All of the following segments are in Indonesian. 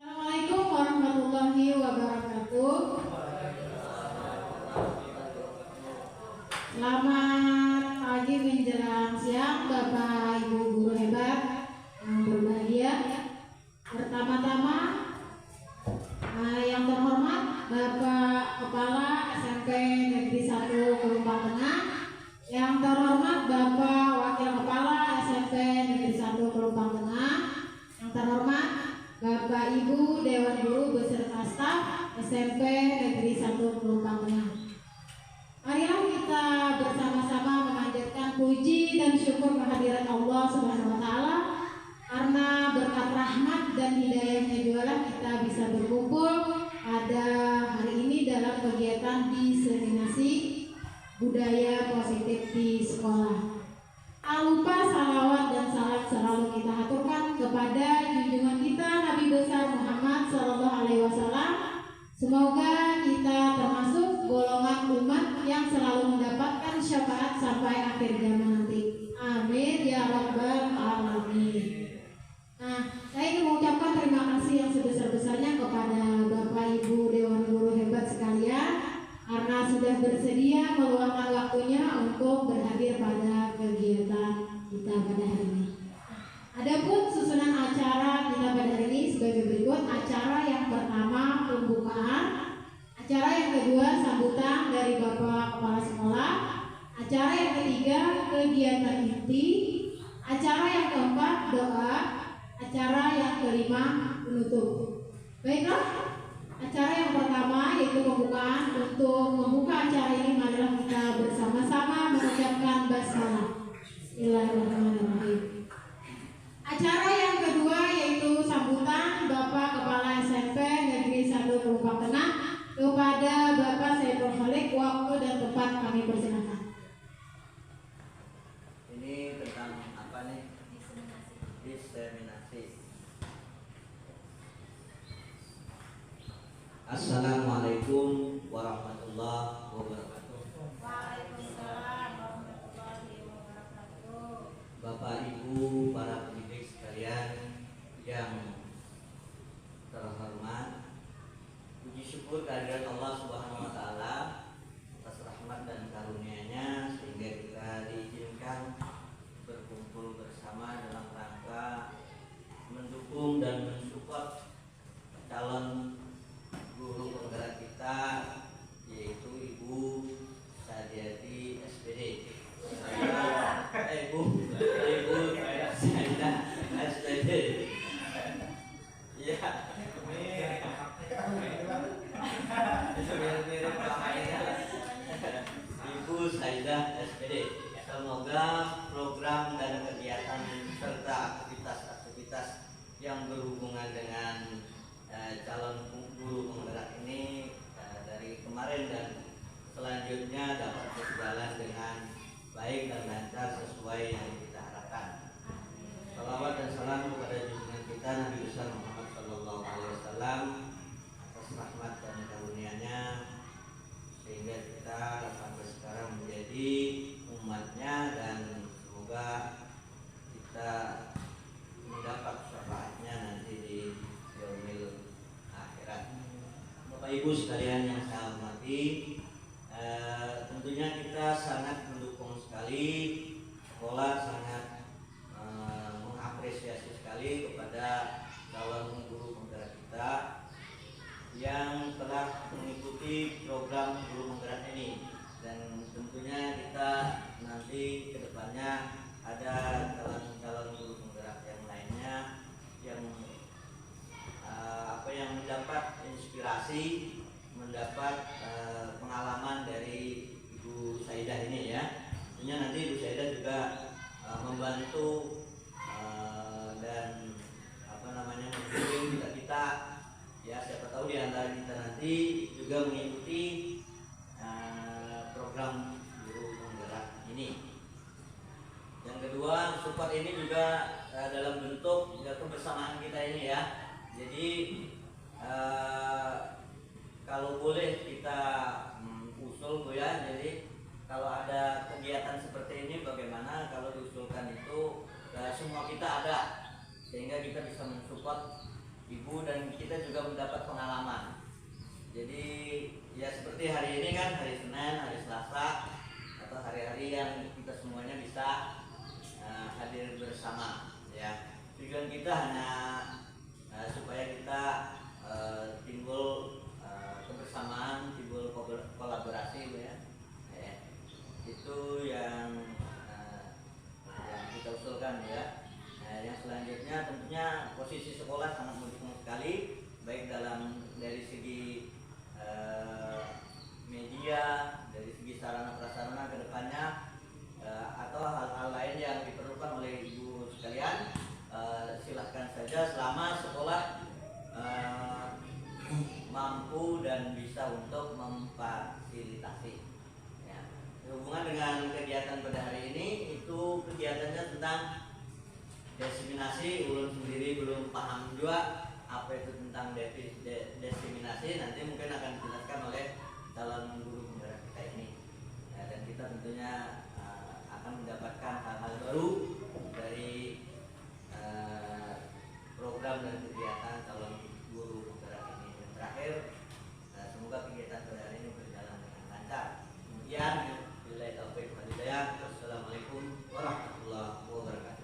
Assalamualaikum warahmatullahi wabarakatuh. Selamat pagi menjelang siang Bapak Ibu guru hebat yang berbahagia. Pertama-tama yang terhormat Bapak Kepala SMP Negeri 1 Pelumpang Tengah, yang terhormat Bapak Wakil Kepala SMP Negeri 1 Pelumpang Tengah, yang terhormat Bapak Ibu Dewan Guru beserta staf SMP Negeri 1 Pelumpang Tengah. Marilah kita bersama-sama memanjatkan puji dan syukur kehadirat Allah Subhanahu wa taala, karena berkat rahmat dan hidayahnya jugalah kita bisa berkumpul pada hari ini dalam kegiatan diseminasi budaya positif di sekolah. Tak lupa salawat dan salam selalu kita haturkan kepada junjungan kita Nabi besar Muhammad SAW. Semoga kita termasuk golongan umat yang selalu mendapatkan syafaat sampai akhir zaman nanti. Amin ya rabbal alamin. Nah, saya ingin mengucapkan terima kasih yang sebesar-besarnya kepada Bapak Ibu Dewan Guru hebat sekalian, karena sudah bersedia meluangkan waktunya untuk berhadir pada kegiatan kita pada hari ini. Adapun susunan acara kita pada hari ini sebagai berikut. Acara yang pertama pembukaan, acara yang kedua sambutan dari Bapak Kepala Sekolah, acara yang ketiga kegiatan inti, acara yang keempat doa, acara yang kelima penutup. Baiklah, acara yang pertama yaitu pembukaan. Untuk membuka acara ini marilah kita bersama-sama mengucapkan basmalah. Bismillahirrahmanirrahim. Acara yang kedua yaitu sambutan Bapak Kepala SMP Negeri 1 Pelumpang Tengah kepada Bapak Saiful Khalik. Waktu dan tempat kami persilakan. Ini tentang apa nih? Diseminasi. Assalamualaikum warahmatullahi wabarakatuh. Waalaikumsalam warahmatullahi wabarakatuh. Bapak Ibu para pendidik sekalian yang terhormat, puji syukur kehadirat Allah Subhanahu wa taala atas rahmat dan karunia-Nya sehingga kita diizinkan berkumpul bersama dalam rangka mendukung dan mensupport calon guru penggerak kita, yaitu Ibu Sadiati SPD. Ibu Saidah SPD. Ya, mirip Ibu Saidah SPD. Semoga program dan kegiatan serta aktivitas-aktivitas yang berhubungan dengan calon guru penggerak ini dari kemarin dan selanjutnya dapat berjalan dengan baik dan lancar sesuai yang kita harapkan. Salawat dan salam kepada junjungan kita Nabi besar Muhammad SAW atas rahmat dan karunia-Nya sehingga kita sampai sekarang menjadi umatnya, dan semoga kita mendapat syafaatnya nanti di yaumil akhirat. Bapak Ibu sekalian yang saya hormati, tentunya kita sangat mendukung sekali, sekolah sangat mengapresiasi sekali kepada calon guru penggerak kita yang telah mengikuti program guru penggerak ini, dan tentunya kita nanti kedepannya ada calon-calon guru penggerak yang lainnya yang mendapat inspirasi, mendapat ini. Yang kedua, support ini juga dalam bentuk kebersamaan kita ini ya. Jadi kalau boleh kita usul Bu ya. Jadi kalau ada kegiatan seperti ini bagaimana kalau diusulkan itu semua kita ada, sehingga kita bisa mensupport Ibu dan kita juga mendapat pengalaman. Jadi ya seperti hari ini kan hari Senin, hari Selasa atau hari-hari yang kita semuanya bisa hadir bersama ya. Tujuan kita hanya supaya kita timbul kebersamaan, timbul kolaborasi ya. Itu yang kita usulkan ya. Yang selanjutnya tentunya posisi sekolah sangat mendukung sekali, baik dari segi media, dari segi sarana prasarana kedepannya, atau hal-hal lain yang diperlukan oleh ibu sekalian. Silahkan saja selama sekolah mampu dan bisa untuk memfasilitasi ya. Hubungan dengan kegiatan pada hari ini, itu kegiatannya tentang diseminasi. Ulun sendiri belum paham juga apa itu tentang diseminasi, nanti mungkin akan dijelaskan oleh calon guru penggerak kita ini ya, dan kita tentunya akan mendapatkan hal-hal baru dari program dan kegiatan calon guru penggerak ini. Dan terakhir, semoga kegiatan pada hari ini berjalan dengan lancar. Kemudian, billahi taufiq wal hidayah. Wassalamualaikum warahmatullahi wabarakatuh.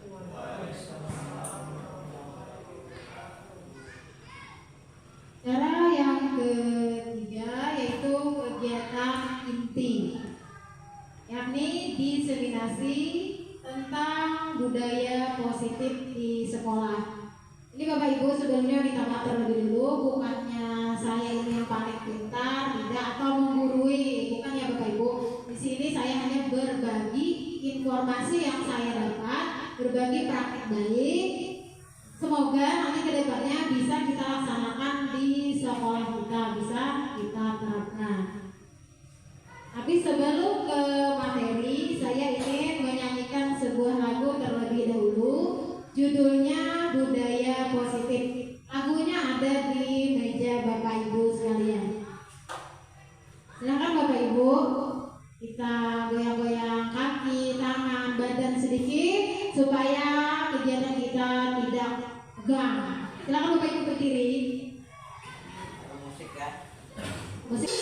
Cara yang ketiga yaitu kegiatan inti, yakni diseminasi tentang budaya positif di sekolah. Ini Bapak Ibu sebelumnya minta maaf terlebih dulu, bukannya saya ini yang paling pintar, tidak, atau menggurui, bukan ya Bapak Ibu. Di sini saya hanya berbagi informasi yang saya dapat, berbagi praktik baik. Semoga nanti kedepannya bisa kita laksanakan di sekolah kita, bisa kita terapkan. Tapi sebelum ke materi, saya ingin menyanyikan sebuah lagu terlebih dahulu. Judulnya Budaya Positif. Lagunya ada di meja Bapak Ibu sekalian. Silakan Bapak Ibu, kita goyang-goyang kaki, tangan, badan sedikit supaya kegiatan kita tidak tegang. Silakan Bapak Ibu berdiri. Musik ya. Musik.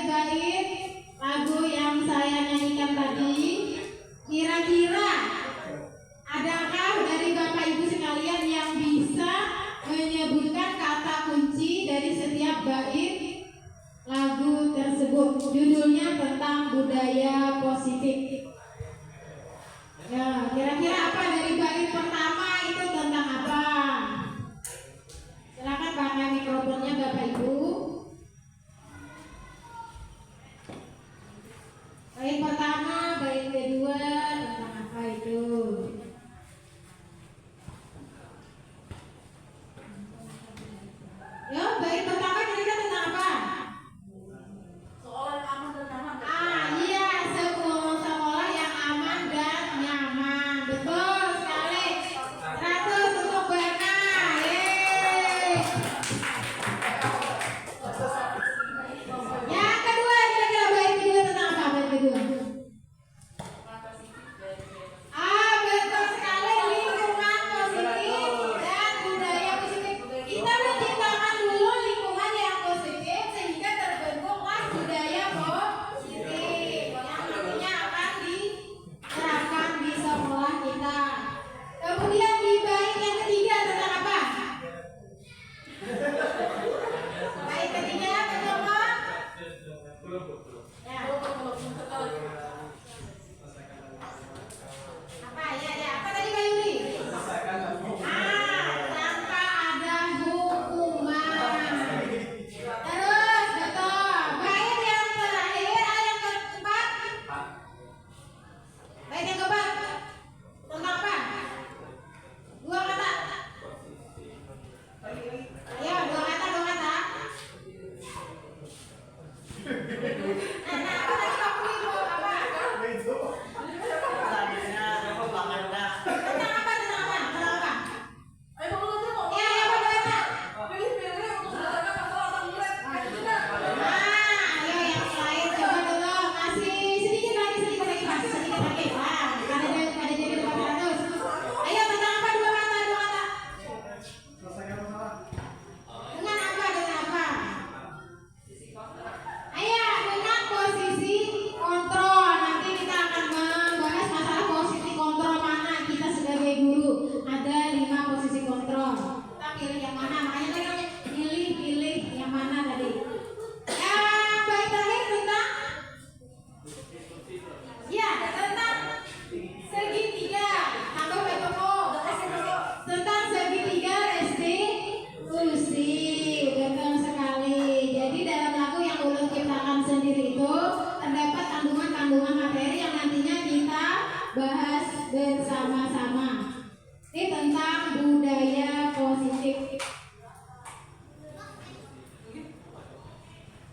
bait lagu yang saya nyanyikan tadi, kira-kira adakah dari Bapak Ibu sekalian yang bisa menyebutkan kata kunci dari setiap bait lagu tersebut? Judulnya tentang budaya positif. Ya, kira-kira apa dari bait pertama itu tentang apa? Silakan pakai mikrofonnya Bapak Ibu. Bait pertama, bait kedua tentang apa itu? Ya, bait pertama kira-kira tentang apa? Iya, sekolah yang aman dan nyaman. Betul sekali. 100 untuk Berna. Yeay. Yang kedua, kira-kira bait kedua tentang apa? Bait kedua. Betul sekali, lingkungan positif dan budaya positif. Kita menciptakan dulu lingkungan yang positif sehingga terbentuklah budaya positif yang nantinya akan diterapkan di sekolah kita. Kemudian di bait yang ketiga tentang apa? Bait ketiga tentang apa? Ya. Apa ya apa tadi Kak Yuli? Tanpa ada hukuman. Terus betul. Bait yang terakhir, yang keempat. Bait yang keempat tentang apa? Dua kata. Ayo, dua kata. Nah, apa tadi Pak Puli mau apa? Selanjutnya propaganda. Tentang apa? Ya, apa Berna? Ayo yang lain coba dulu kasih sedikit lagi Mas, sedikit lagi. Ada jadi 400. Ayo tentang apa dua kata? Dengan apa? Ayo dengan posisi kontrol. Nanti kita akan membahas masalah posisi kontrol mana kita sebagai guru. Ada 5 posisi kontrol. Kita pilih yang mana? Makanya tadi pilih yang mana tadi. Yang baik terakhir tentang tentang segitiga. Tambah baik tentang segitiga restitusi. Betul sekali. Jadi dalam lagu yang ulun ciptakan sendiri itu terdapat kandungan materi yang nantinya kita bahas bersama-sama. Ini tentang budaya positif.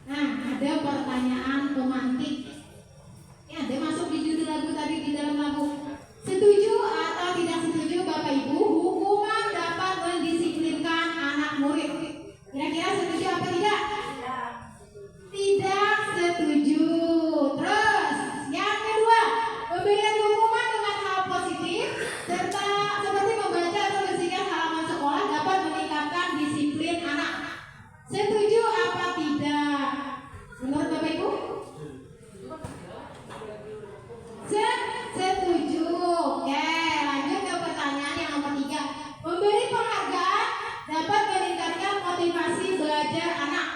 Nah, ada pertanyaan pemantik. Ini ada masuk di judul lagu tadi di dalam lagu. Setuju atau tidak setuju Bapak Ibu hukuman dapat mendisiplinkan anak murid? Kira-kira setuju apa tidak? Tidak setuju. Terus yang kedua, pemberian hukuman dengan hal positif serta seperti membaca atau bersihkan halaman sekolah dapat meningkatkan disiplin anak. Setuju apa tidak? Menurut Bapak Ibu? Setuju. Oke, lanjut ke pertanyaan yang nomor 3. Memberi penghargaan dapat meningkatkan motivasi belajar anak.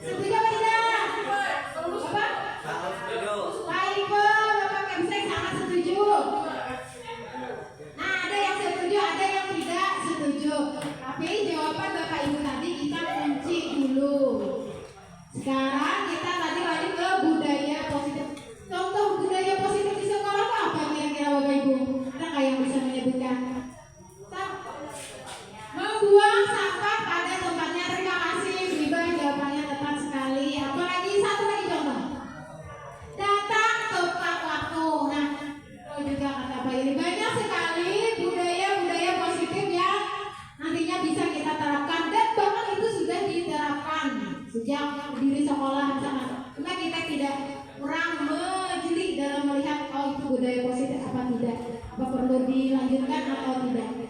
Setuju apa tidak? Bapak? Sangat setuju. Baik, Bapak Kemsek sangat setuju. Nah, ada yang setuju, ada yang tidak setuju. Tapi jawaban Bapak Ibu tadi kita kunci dulu. Sekarang kita tadi lanjut ke budaya positif. Contoh budaya positif di sekolah itu apa kira-kira Bapak Ibu? Ada nggak yang bisa menyebutkan? Membuang sampah pada tempatnya. Terima kasih Biba, jawabannya tepat sekali. Apalagi satu lagi contoh. Datang tepat waktu. Nah, itu juga kata Pak Iri. Banyak sekali budaya-budaya positif yang nantinya bisa kita terapkan dan bahkan itu sudah diterapkan sejak berdiri sekolah misalnya. Cuma kita tidak kurang menjeli dalam melihat itu budaya positif apa tidak, apa perlu dilanjutkan atau tidak.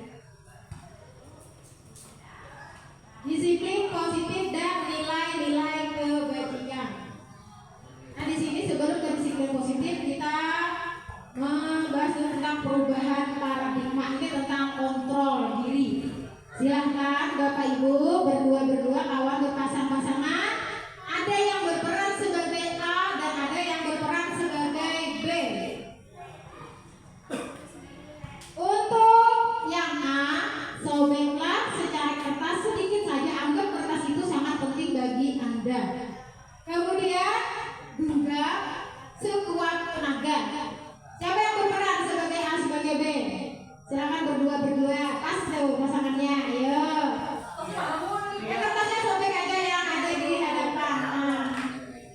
Disiplin positif dan nilai-nilai ada. Kemudian genggam sekuat tenaga. Siapa yang berperan sebagai A sebagai B? Silakan berdua pas tuh pasangannya. Ayo. Kertasnya sobek aja yang ada di hadapan.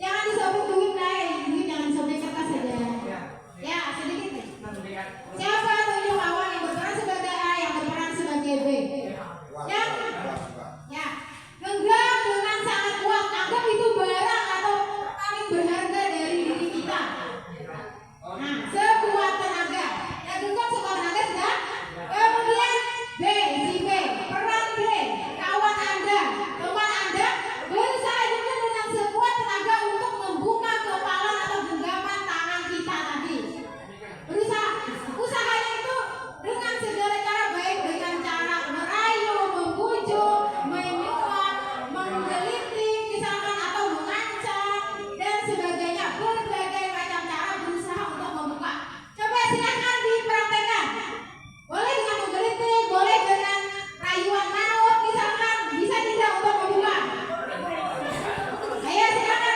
Jangan disobek dulu, Nay. Jangan sobek kertas saja. Ya, sedikit. Siapa tunjuk lawan yang berperan sebagai A, yang berperan sebagai B? Yang ya, genggam dengan sangat kuat. Anggap itu barang atau paling berharga dari diri kita. Nah, sekuat tenaga. Ya, genggam sekuat tenaga sudah. Kemudian B, si B, peran B, kawan Anda, teman Anda berusaha juga dengan sekuat tenaga untuk membuka kepalan atau genggaman tangan kita tadi. Berusaha, usahanya itu dengan segala cara, baik dengan cara merayu, membujuk, menyuap, menggelitik, misalkan atau mengancam dan sebagainya, berbagai macam cara berusaha untuk membuka. Coba silakan dipraktekkan. Boleh dengan menggelitik, boleh dengan rayuan maut, misalkan bisa tidak untuk membuka. Ayo silakan.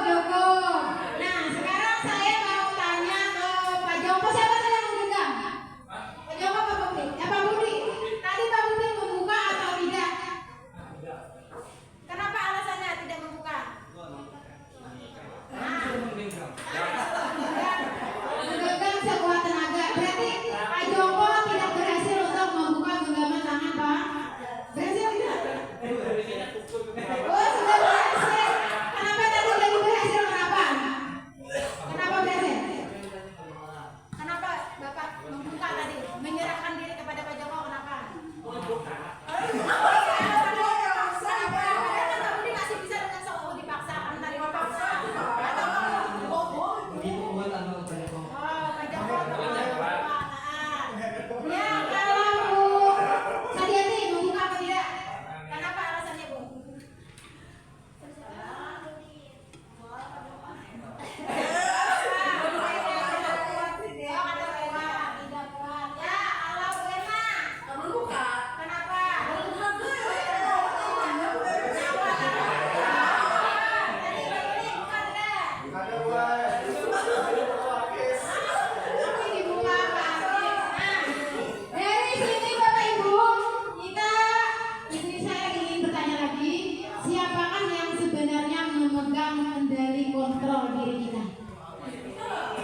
Cukup. Nah, sekarang saya mau tanya ke Pak Joko, siapa tadi yang menggenggam? Pak Joko apa Pak Budi? Pak Budi. Tadi Pak Budi membuka atau tidak? Kenapa alasannya tidak membuka? Menggenggam sekuat tenaga. Berarti Pak Joko tidak berhasil untuk membuka genggaman tangan Pak. Berhasil tidak? Oh, sudah berhasil. Kenapa tadi jadi berhasil? Kenapa berhasil? Kenapa Bapak membuka tadi? Menyerahkan diri kepada Pak Joko, kenapa? Kenapa Budi masih bisa dengan seolah dipaksakan tadi dipaksa? Oh, Pak Joko. Ya, kalau Bu Sadiati membuka apa tidak? Kenapa alasannya, Bu? Dari sini Bapak Ibu, saya ingin bertanya lagi, siapakah yang sebenarnya memegang kendali kontrol diri kita?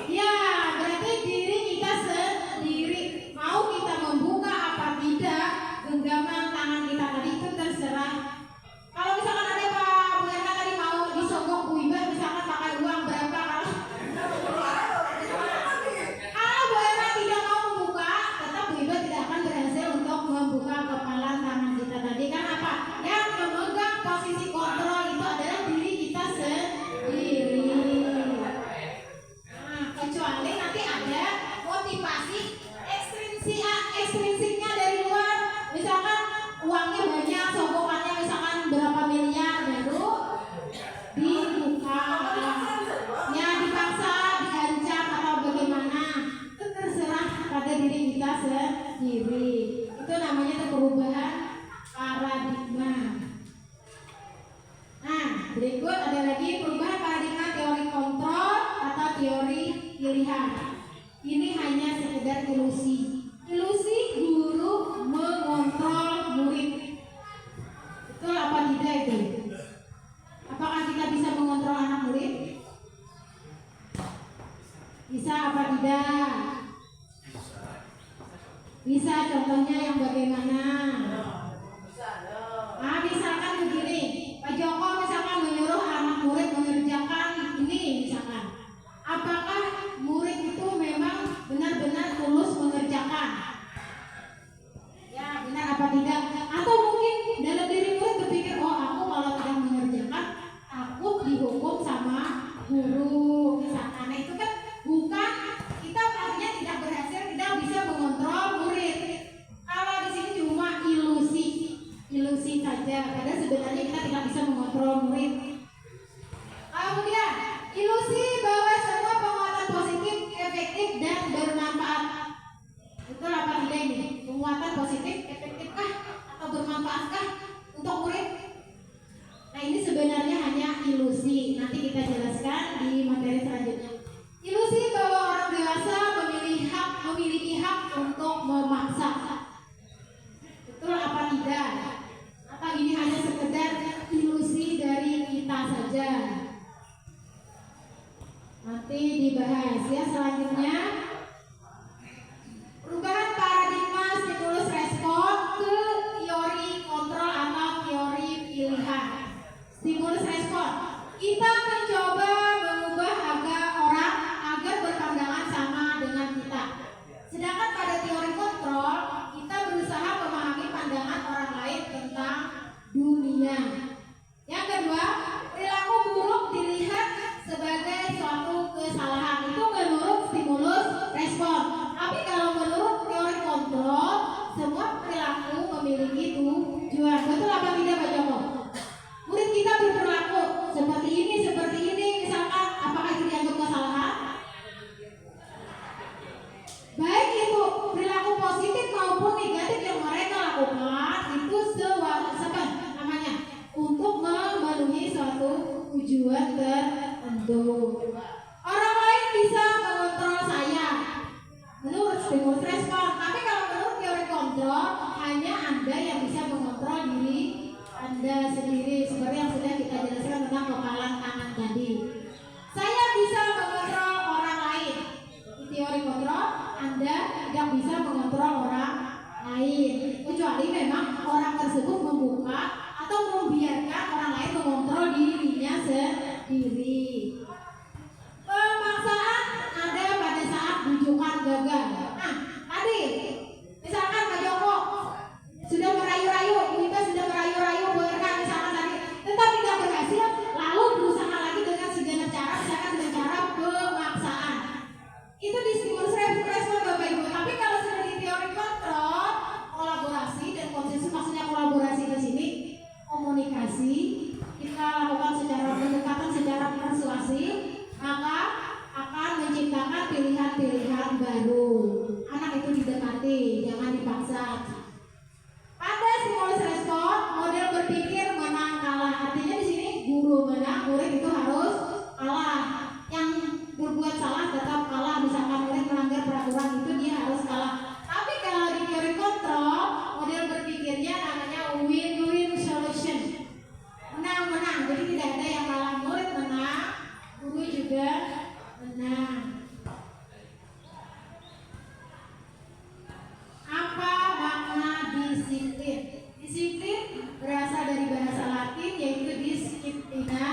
Ya, berarti diri kita sendiri. Mau kita membuka apa tidak, genggaman tangan kita tadi itu terserah. Kalau misalkan ada Pak Bu Erna tadi mau disogok Bu Iba, misalkan pakai uang berapa, kalau Bu Erna tidak mau membuka, tetap Bu Iba tidak akan berhasil untuk membuka kepalan tangan kita tadi. Kan apa? Yang memegang posisi kontrol itu adalah diri kita sendiri. Nah, kecuali nanti ada motivasi ekstrinsiknya dari luar, misalkan uangnya banyak, sogokannya misalkan berapa miliar, baru dibuka. Ya, dipaksa, diancam atau bagaimana, itu terserah pada diri kita sendiri. Itu namanya perubahan paradigma. Nah, berikut ada lagi perubahan paradigma teori kontrol atau teori pilihan. Ini hanya sekedar ilusi guru mengontrol murid. Betul apa tidak itu? Apakah kita bisa mengontrol anak murid? Bisa apa tidak? Bisa, contohnya yang bagaimana? Misalkan begini, Pak Joko misalkan menyuruh anak murid mengerjakan ini misalkan. Apakah murid itu memang benar-benar tulus mengerjakan? Ya, benar apa tidak? Atau mungkin dalam diri murid berpikir, oh aku kalau tidak mengerjakan takut dihukum sama guru misalkan. Nah, itu kan bukan, kita artinya tidak berhasil, tidak bisa mengontrol murid. Kalau di sini juga ini sebenarnya hanya ilusi. Nanti kita jelaskan di materi selanjutnya. Ilusi bahwa orang dewasa memiliki hak untuk memaksa. Betul apa tidak? Atau ini hanya sekedar ilusi dari kita saja? Nanti dibahas ya selanjutnya. Perubahan paradigma stimulus respon ke teori kontrol atau teori pilihan. Stimulus respon, kita mencoba mengubah agar berpandangan sama dengan kita. Sedangkan pada teori kontrol, kita berusaha memahami pandangan orang lain tentang dunia. Yang kedua, perilaku buruk dilihat sebagai suatu kesalahan. Itu menurut stimulus respon. Tapi kalau menurut teori kontrol, semua perilaku memiliki tujuan. Betul apa tidak, Pak Joko? Murid kita berperilaku seperti ini, misalkan, apakah itu dianggap kesalahan? Baik itu perilaku positif maupun negatif yang mereka lakukan, itu untuk memenuhi suatu tujuan tertentu. Orang lain bisa mengontrol saya menurut stimulus respon, tapi kalau menurut teori kontrol, hanya Anda yang bisa mengontrol diri Anda sendiri, seperti yang sudah kita jelaskan tentang kepalan tangan tadi. Saya bisa mengontrol orang lain. Di teori kontrol, Anda tidak bisa mengontrol orang lain, kecuali memang orang tersebut membuka atau membiarkan orang lain mengontrol dirinya sendiri. Pemaksaan ada pada saat bujukan gagal. Nah, tadi misalkan Pak Joko sudah merayu-rayu, kita sudah merayu-rayu berkan misalkan tadi, tetapi tidak berhasil, lalu berusaha lagi dengan segenap cara, misalkan dengan cara pemaksaan. Itu di stimulus respon Bapak Ibu. Tapi kalau sudah di teori kontrol, kolaborasi dan konsensus, maksudnya kolaborasi di sini komunikasi, kita lakukan secara pendekatan secara persuasif, maka akan menciptakan pilihan-pilihan baru. Anak itu didekati, jangan dipaksa. Pada stimulus respon, model berpikir menang kalah. Artinya di sini guru menang, murid itu harus kalah. Yang berbuat salah tetap kalah. Misalkan murid melanggar peraturan, itu dia harus kalah. Tapi kalau di teori kontrol, model berpikirnya namanya win-win solution. Menang-menang, jadi tidak ada yang kalah. Murid menang, guru juga menang. Apa makna disiplin? Disiplin berasal dari bahasa Latin, yaitu disciplina,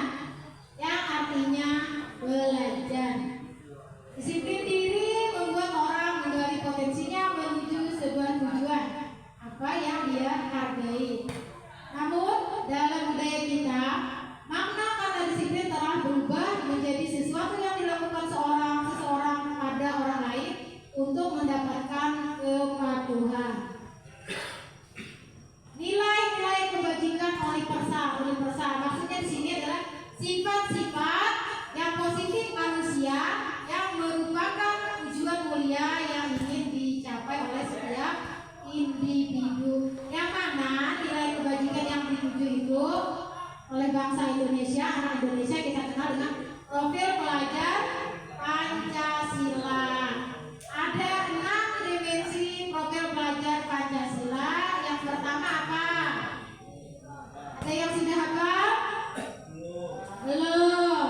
yang artinya belajar. Disiplin diri membuat orang menggali potensinya menuju sebuah tujuan apa yang dia hargai. Namun dalam budaya kita, makna kata disiplin telah berubah menjadi sesuatu yang dilakukan seseorang pada orang lain untuk mendapatkan kepatuhan. Nilai-nilai kebajikan universal. Maksudnya di sini adalah sifat-sifat yang positif manusia yang merupakan tujuan mulia yang ingin dicapai oleh setiap individu. Yang mana nilai kebajikan yang dituju itu oleh bangsa Indonesia, anak Indonesia, kita kenal dengan profil pelajar Pancasila. Ada 6 dimensi profil pelajar Pancasila. Yang pertama apa? Ada yang sudah hafal? Belum.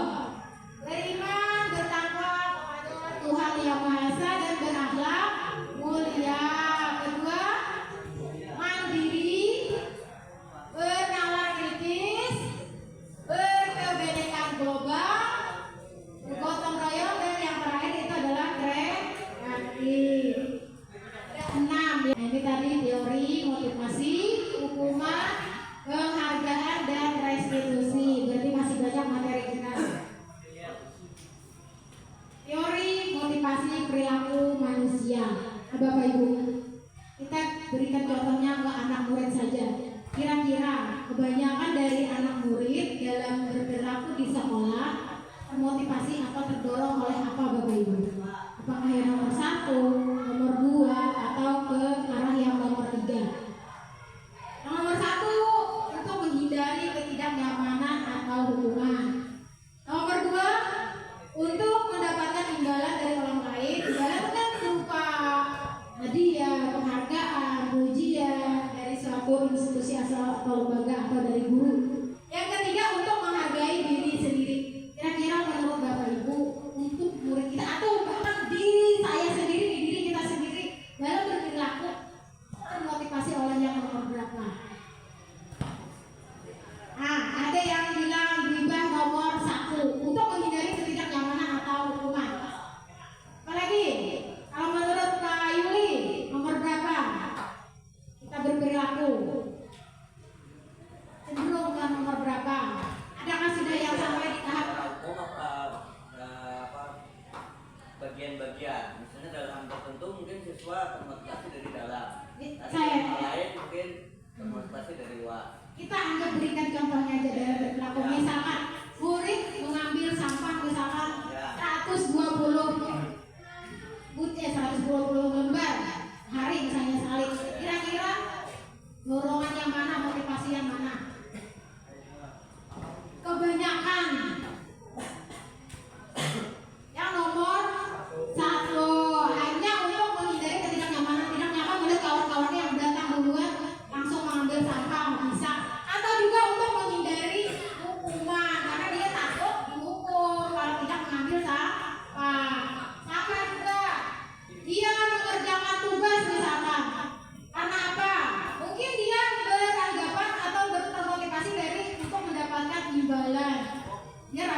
Beriman, bertakwa kepada Tuhan Yang Maha Esa dan berakhlak mulia. Kedua, mandiri, bernalar kritis, berkebinekaan global, bergotong royong, dan yang terakhir itu adalah kreatif. Ada 6 ya. Ini tadi teori, motivasi, hukuman, penghargaan, dan respon.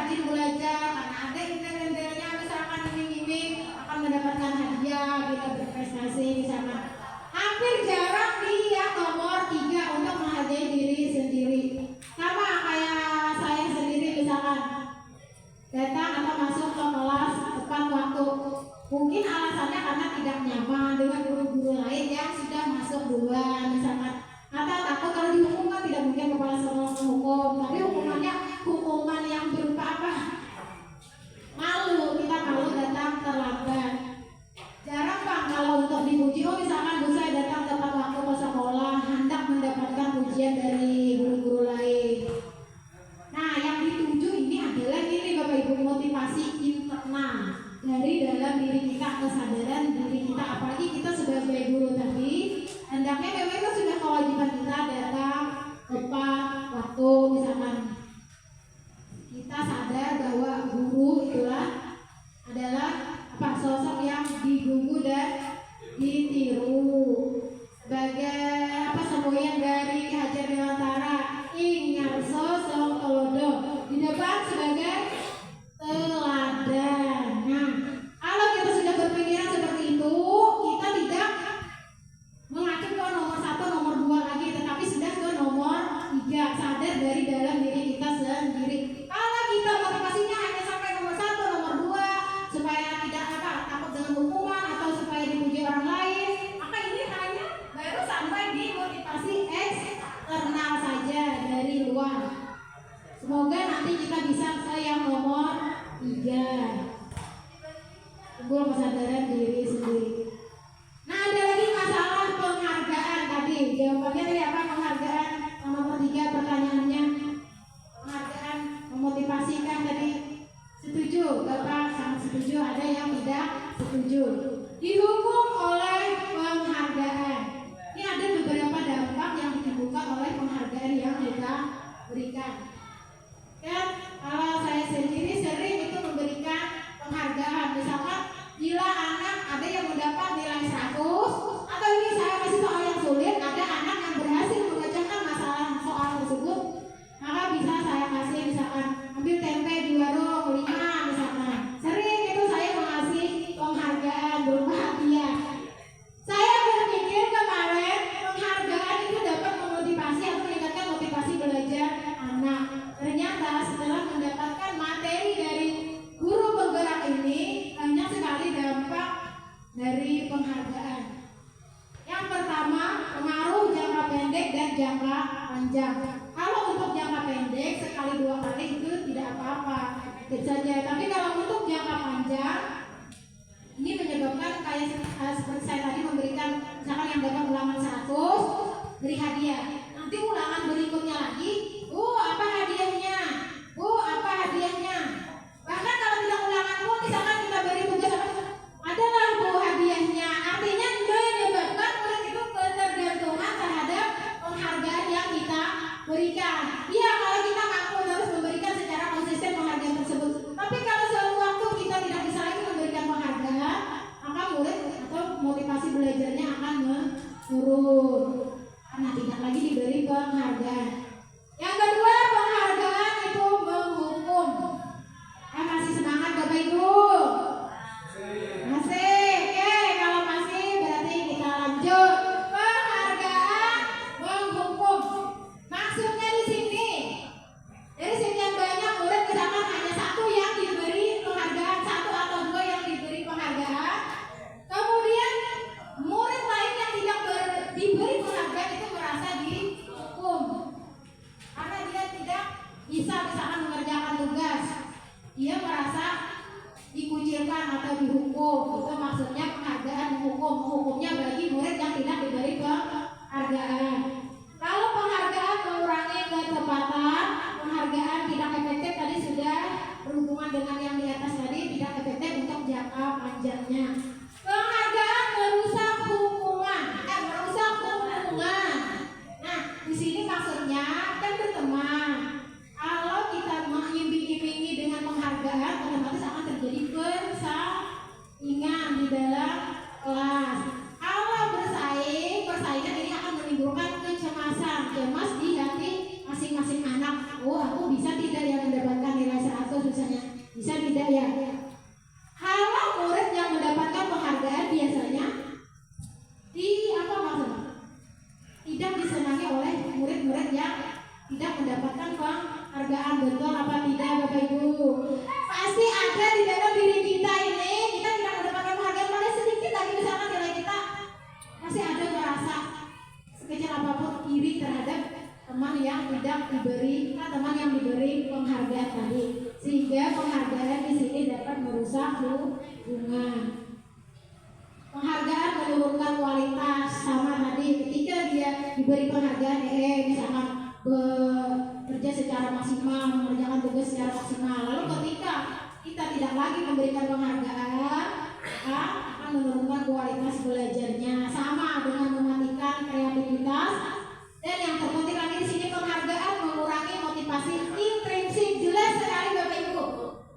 rajin belajar, karena ada intel-intelnya misalkan iming-iming akan mendapatkan hadiah bila berprestasi misalkan. Hampir jarang dia nomor 3 untuk menghargai diri sendiri. Sama kayak saya sendiri misalkan datang atau masuk ke kelas tepat waktu. Mungkin alasannya karena tidak nyaman dengan guru-guru lain yang sudah masuk duluan misalkan. Atau takut kalau dihukum kan tidak mungkin kepala sekolah menghukum, tapi hukumannya hukuman yang berupa apa? Malu, kita malu datang terlambat. Jarang Pak kalau untuk dipuji, oh misalkan Bu saya datang tepat waktu ke sekolah, hendak mendapatkan pujian dari guru-guru lain. Nah, yang dituju ini adalah ini Bapak Ibu, motivasi internal dari dalam diri kita, kesadaran diri kita, apalagi kita sebagai guru tadi, hendaknya memang itu sudah kewajiban kita datang tepat waktu misalkan. Kita sadar bahwa guru itulah adalah apa, sosok yang ditunggu dan ditiru. Sebagai apa semboyan dari Ki Hajar Dewantara, ingat sosok telodo di depan sebagai teladan. Nah, kalau kita sudah berpikiran seperti itu, kita tidak mengacu ke nomor 1, nomor 2 lagi, tetapi sudah ke nomor 3, sadar dari dalam diri kita sendiri. Kalau kita motivasinya hanya sampai nomor 1, nomor 2, supaya tidak apa takut dengan hukuman atau supaya dipuji orang lain, maka ini hanya baru sampai di motivasi eksternal saja dari luar. Semoga nanti kita bisa ke yang nomor 3, timbul kesadaran diri sendiri. Nah, ada lagi masalah penghargaan tadi. Jawabannya tadi apa? Penghargaan yang nomor 3 pertanyaannya. Penghargaan memotivasikan tadi. Setuju? Bapak sangat setuju. Ada yang tidak setuju. Dihukum oleh penghargaan. Ini ada beberapa dampak yang ditimbulkan oleh penghargaan yang kita berikan. Dan kalau saya sendiri sering itu memberikan penghargaan. Misalkan bila anak ada yang mendapat nilai 100, atau ini saya kasih soal yang sulit, ada anak yang berhasil mengerjakan masalah soal tersebut, maka bisa saya kasih misalkan ambil tempe di warung 5 misalkan. Sering itu saya mengasih penghargaan berupa hadiah. Saya berpikir kemarin penghargaan itu dapat memotivasi atau meningkatkan motivasi belajar anak. Ternyata setelah mendapatkan materi dari guru penggerak ini, banyak sekali dampak dari penghargaan. Yang pertama, pengaruh jangka pendek dan jangka panjang. Kalau untuk jangka pendek sekali 2 kali itu tidak apa-apa, saja. Tapi kalau untuk jangka panjang, ini menyebabkan kayak seperti saya tadi memberikan, misalkan yang dapat ulangan 100, beri hadiah. Nanti ulangan berikutnya lagi, apa hadiahnya? Apa hadiahnya? Bahkan kalau tidak ulangan pun, misalkan kita beri tugas adalah hadiahnya. Artinya menyebabkan murid itu ketergantungan terhadap penghargaan yang kita berikan. Iya, kalau kita mampu terus memberikan secara konsisten penghargaan tersebut. Tapi kalau suatu waktu kita tidak bisa lagi memberikan penghargaan, maka murid atau motivasi belajarnya akan menurun karena tidak lagi diberi penghargaan. Yang kedua, penghargaan itu menghukum. Masih semangat Bapak Ibu? Masih? Oke, kalau masih berarti kita lanjut. Penghargaan menghukum. Maksudnya di sini, dari sekian banyak murid misalkan hanya 1 yang diberi penghargaan, 1 atau 2 yang diberi penghargaan. Kemudian murid lain yang tidak diberi penghargaan itu merasa dihukum karena dia tidak bisa misalkan mengerjakan tugas. Dia merasa dikucilkan atau dihukum. Itu maksudnya penghargaan menghukum. Menghukumnya bagi murid yang tidak diberi penghargaan. Kalau penghargaan mengurangi ketepatan, penghargaan tidak efektif, tadi sudah berhubungan dengan yang di atas tadi, tidak efektif untuk jangka panjangnya. Penghargaan merusak hubungan. Nah, di sini maksudnya kan berteman. Kalau kita mengiming-imingi dengan penghargaan, otomatis akan terjadi persaingan di dalam kelas. Kalau persaingan ini akan menimbulkan lihat tadi, sehingga penghargaan di sini dapat merusak hubungan. Penghargaan menurunkan kualitas, sama tadi ketika dia diberi penghargaan, misalkan bekerja secara maksimal, mengerjakan tugas secara maksimal, lalu ketika kita tidak lagi memberikan penghargaan, akan menurunkan kualitas belajarnya, sama dengan mematikan kreativitas. Dan yang terpenting lagi di sini, penghargaan mengurangi motivasi intrinsik. Jelas sekali Bapak Ibu,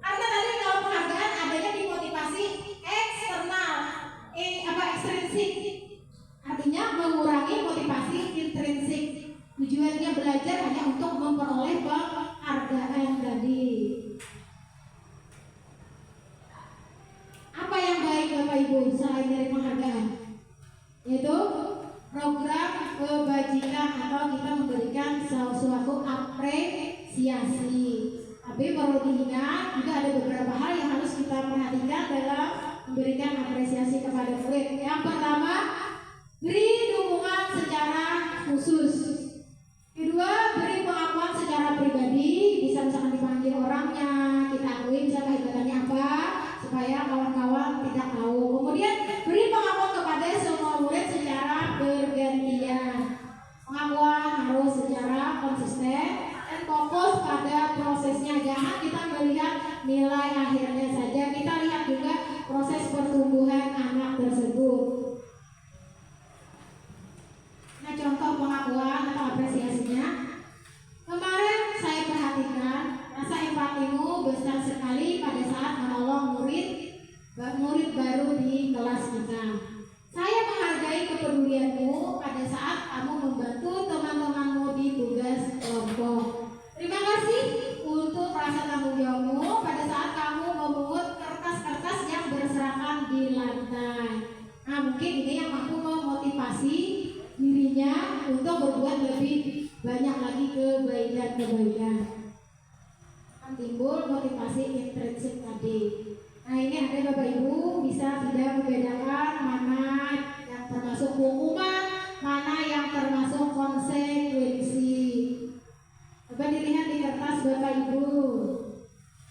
karena tadi kalau penghargaan adanya di motivasi eksternal, ekstrinsik, artinya mengurangi motivasi intrinsik. Tujuannya belajar hanya untuk memperoleh penghargaan tadi. Apa yang baik Bapak Ibu selain dari penghargaan? Yaitu program kebajikan atau kita memberikan sesuatu apresiasi. Tapi perlu diingat juga ada beberapa hal yang harus kita perhatikan dalam memberikan apresiasi kepada murid. Yang pertama, beri dukungan secara khusus. Kedua, beri pengakuan secara pribadi, bisa misalkan dipanggil orangnya, kita akui bisa kehebatannya apa, supaya kawan-kawan tidak tahu. Kemudian beri pengakuan kepada semua murid secara bergantian. Pengakuan harus secara konsisten dan fokus pada prosesnya. Jangan kita melihat nilai akhirnya saja, kita lihat juga proses pertumbuhan anak tersebut. Nah, contoh pengakuan atau apresiasinya, kemarin saya perhatikan rasa empatimu besar sekali pada saat menolong murid baru di kelas kita. Saya menghargai kepedulianmu pada saat kamu membantu teman-temanmu di tugas kelompok. Terima kasih untuk rasa tanggung jawabmu pada saat kamu memungut kertas-kertas yang berserakan di lantai. Nah, mungkin ini yang mampu memotivasi dirinya untuk berbuat lebih banyak lagi kebaikan-kebaikan. Timbul motivasi intrinsik tadi. Nah, ini ada Bapak Ibu bisa tidak membedakan mana yang termasuk hukuman, mana yang termasuk konsekuensi. Coba dilihat di kertas Bapak Ibu.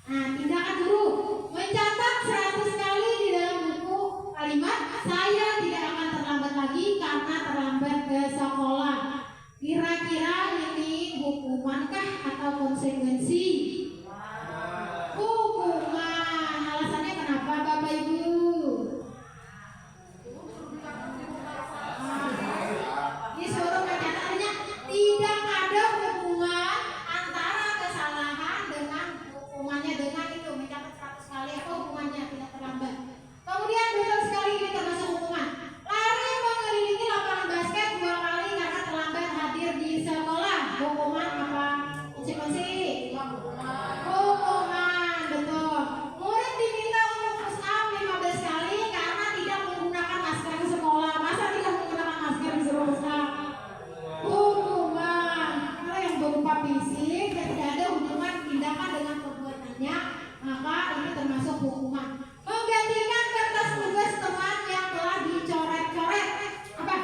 Nah, tindakan guru mencatat 100 kali di dalam buku kalimat saya tidak akan terlambat lagi karena terlambat ke sekolah. Kira-kira ini hukumankah atau konsekuensi? Hukuman. Alasannya kenapa Bapak Ibu? Disuruh mencatatnya, tidak ada hubungan antara kesalahan dengan hukumannya, dengan itu mencatat 100 kali apa hukumannya tidak terlambat. Kemudian betul sekali ini termasuk hukuman. Lari mengelilingi lapangan basket 2 kali karena terlambat hadir di sekolah. Hukuman apa? Konsekuensi? Hukuman, betul. Murid diminta untuk push up 15 kali karena tidak menggunakan masker ke sekolah. Masa tidak menggunakan masker disuruh push up? Hukuman. Kalau yang berupa fisik dan tidak ada hubungan tindakan dengan perbuatannya, maka ini termasuk hukuman. Menggantikan kertas tugas teman yang telah dicoret-coret. Apa?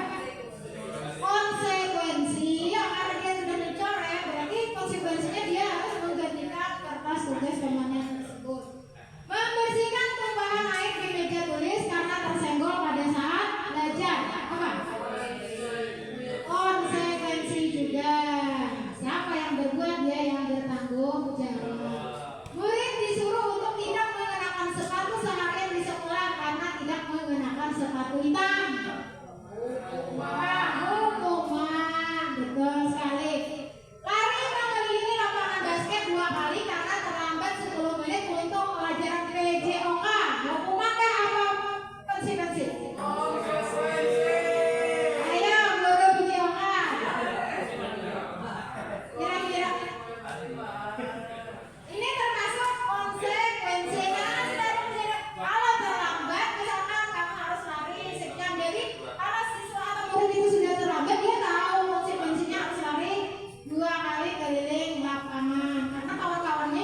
Konsekuensi. Yang karena dia sudah dicoret, berarti konsekuensinya dia harus menggantikan kertas tugas temannya tersebut. Membersihkan tumpahan air di meja tulis karena tersenggol pada saat belajar. Apa? Konsekuensi juga. Siapa yang berbuat, dia yang bertanggung jawab. Murid disuruh untuk tidak mengenakan sepatu seharian di sekolah karena tidak mengenakan sepatu hitam. Hukuman, betul sekali. Lari mengelilingi lapangan basket 2 kali karena terlambat 10 menit untuk pelajaran PJOK. Hukumankah apa konsekuensi? Ayo, guru PJOK. Kira-kira ini termasuk konsekuensinya. Kalau terlambat, misalkan kamu harus lari sekian. Jadi kalau siswa atau murid itu sudah terlambat, dia tahu konsekuensinya harus lari 2 kali keliling lapangan. Karena kawan-kawannya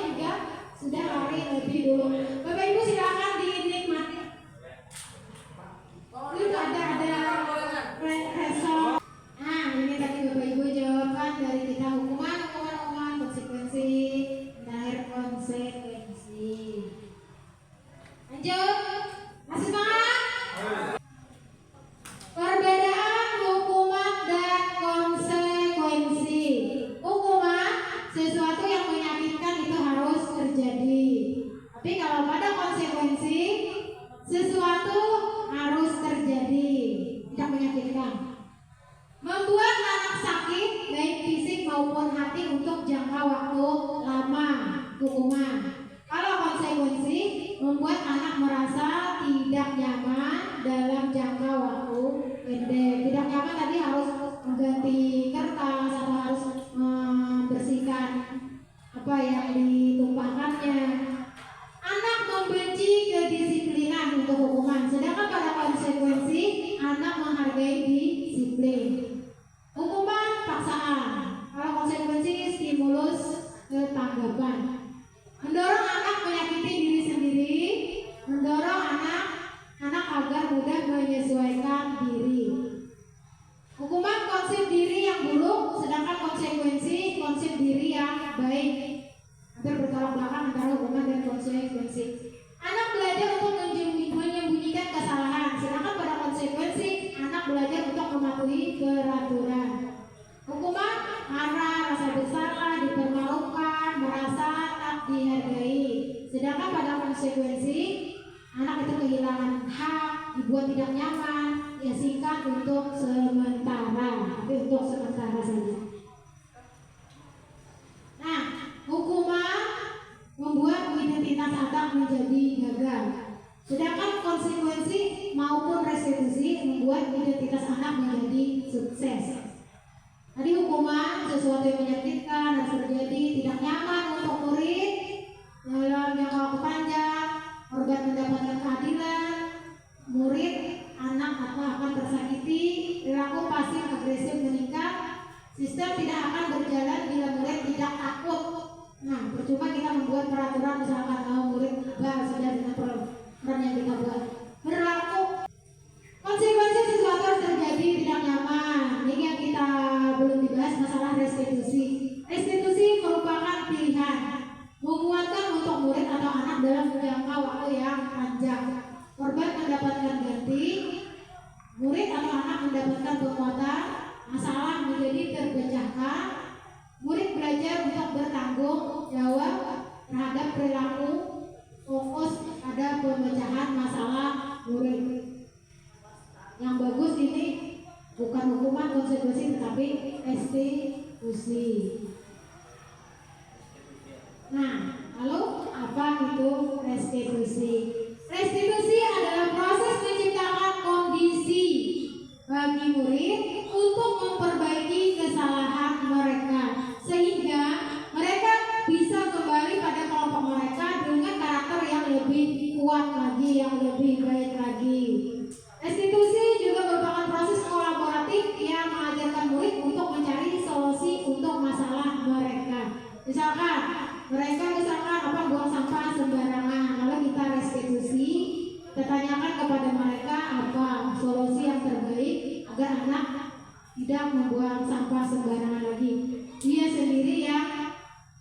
dalam jangka waktu pendek. Tidak nyaman tadi harus mengganti kertas atau harus membersihkan apa yang ditumpahkannya. Anak membenci kedisiplinan untuk hukuman, sedangkan pada konsekuensi anak menghargai disiplin. Hukuman paksaan, kalau konsekuensi stimulus ketanggapan. Mendorong anak menyakiti diri sendiri, mendorong anak agar mudah menyesuaikan diri. Hukuman konsep diri yang buruk, sedangkan konsekuensi konsep diri yang baik. Hampir bertolak belakang antara hukuman dan konsekuensi. Anak belajar untuk menyembunyikan kesalahan, sedangkan pada konsekuensi anak belajar untuk mematuhi peraturan. Hukuman marah, rasa bersalah, dipermalukan, merasa tak dihargai, sedangkan pada konsekuensi anak itu kehilangan hak, dibuat tidak nyaman, ya singkat untuk sementara, tapi untuk sementara saja. Nah, hukuman membuat identitas anak menjadi gagal, sedangkan konsekuensi maupun restitusi membuat identitas anak menjadi sukses. Tadi hukuman sesuatu yang menyakitkan harus terjadi, tidak nyaman untuk murid dalam jangka waktu panjang, korban mendapatkan keadilan, murid anak akan tersakiti, perilaku pasif agresif meningkat, sistem tidak akan berjalan bila murid tidak takut. Nah, percuma kita membuat peraturan misalkan kalau murid sudah dengan peraturan yang kita buat berlaku. Konsekuensi sesuatu harus terjadi, tidak nyaman. Ini yang kita belum dibahas, masalah restitusi. Restitusi merupakan pilihan menguatkan untuk murid atau anak dalam jangka waktu yang panjang. Korban mendapatkan ganti, murid atau anak mendapatkan penguatan, masalah menjadi terpecahkan, murid belajar untuk bertanggung jawab terhadap perilaku, fokus pada pemecahan masalah murid. Yang bagus ini bukan hukuman konsekuensi tetapi restitusi. Nah, lalu apa itu restitusi? Restitusi adalah proses menciptakan kondisi bagi murid untuk memperbaiki kesalahan mereka sehingga mereka bisa kembali pada kelompok mereka dengan karakter yang lebih kuat lagi, yang lebih baik lagi. Restitusi juga merupakan proses kolaboratif yang mengajarkan murid untuk mencari solusi untuk masalah mereka. Misalkan mereka buang sampah sembarangan, lalu kita restitusi, kita tanyakan kepada mereka apa solusi yang terbaik agar anak tidak membuang sampah sembarangan lagi. Dia sendiri yang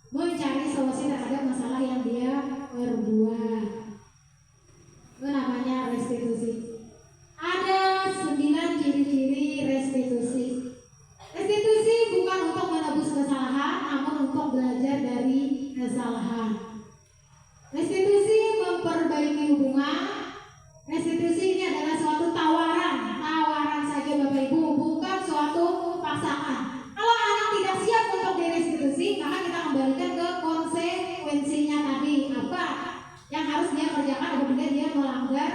mencari solusi terhadap masalah yang dia perbuat. Itu namanya restitusi. Ada 9 ciri-ciri restitusi. Restitusi bukan untuk menebus kesalahan, namun untuk belajar dari kesalahan. Restitusi memperbaiki hubungan. Restitusi ini adalah suatu tawaran saja Bapak Ibu, bukan suatu paksaan. Kalau anak tidak siap untuk direstitusi, maka kita kembalikan ke konsekuensinya tadi. Apa yang harus dia kerjakan apabila dia melanggar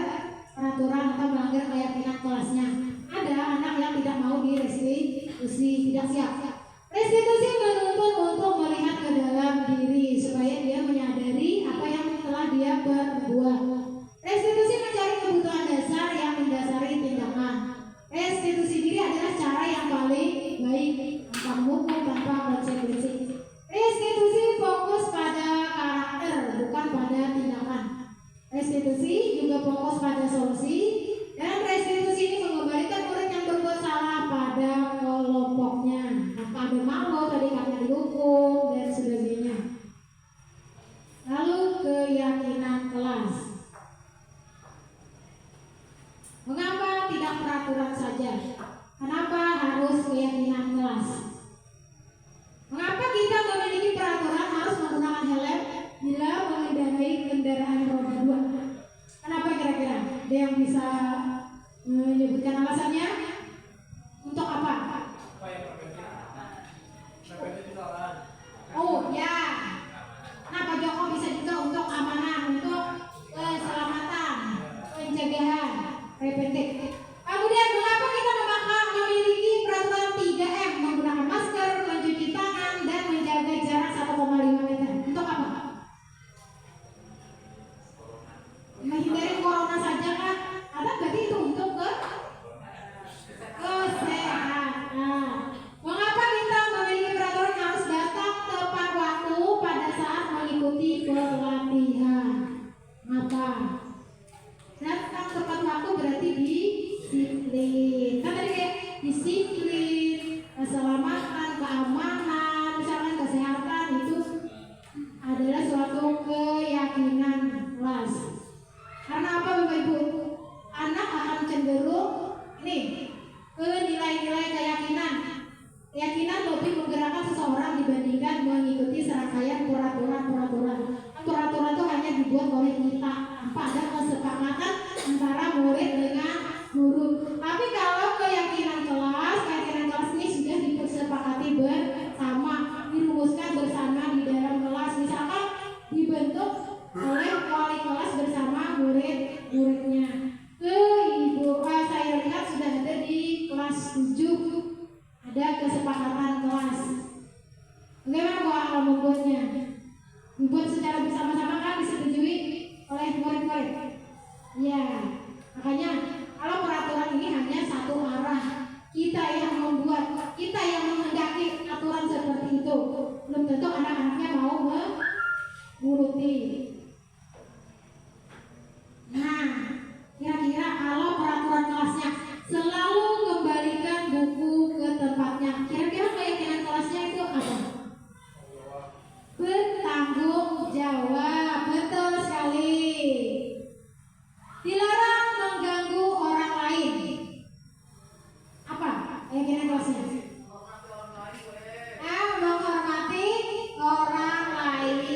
peraturan atau melanggar keyakinan kelasnya. Ada anak yang tidak mau direstitusi, tidak siap. Restitusi menuntut untuk melihat ke dalam diri supaya dia menyadari apa yang telah dia perbuat. Restitusi mencari kebutuhan dasar yang mendasari tindakan. Restitusi diri adalah cara yang paling baik tanpa menghukum, tanpa konsekuensi. Restitusi fokus pada karakter, bukan pada tindakan. Restitusi juga fokus pada solusi, dan restitusi ini mengembalikan murid yang berbuat salah pada kelompoknya. Tanpa ada malu, tadi karena dihukum dan sebagainya. Lalu keyakinan kelas. Mengapa tidak peraturan saja? Kenapa harus keyakinan kelas? Mengapa kita memiliki peraturan harus menggunakan helm bila mengendarai kendaraan roda 2? Kenapa kira-kira? Ada yang bisa menyebutkan alasannya? Untuk apa? Oh ya. Nah, Pak Joko bisa juga untuk amanah, untuk keselamatan, pencegahan, preventif. pelatihan. Apa? Datang tepat waktu berarti disiplin. Kan tadi kayak disiplin, keselamatan, keamanan, misalkan kesehatan itu adalah suatu keyakinan kelas. Karena apa Bapak Ibu? Anak akan cenderung ini ke nilai-nilai keyakinan. Keyakinan lebih menggerakkan seseorang dibandingkan mengikuti serangkaian peraturan-peraturan. Peraturan itu hanya dibuat oleh kita tanpa ada kesepakatan antara murid dengan guru. Tapi kalau keyakinan kelas ini sudah disepakati bersama, dirumuskan bersama di dalam kelas. Misalkan dibentuk oleh wali kelas bersama murid-muridnya. Saya lihat sudah ada di kelas 7 ada kesepakatan kelas. Bagaimana Bu kalau membuatnya? Dibuat secara bersama-sama kan disetujui oleh murid-murid. Ya, makanya kalau peraturan ini hanya satu arah. Kita yang membuat, kita yang menghendaki aturan seperti itu. Belum tentu anak-anaknya mau menuruti. Nah, kira-kira kalau peraturan kelasnya selalu kembalikan buku ke tempatnya, kira-kira keyakinan kelasnya itu apa? Bertanggung jawab. Betul sekali. Dilarang mengganggu orang lain. Apa keyakinan kelasnya? Menghormati orang lain.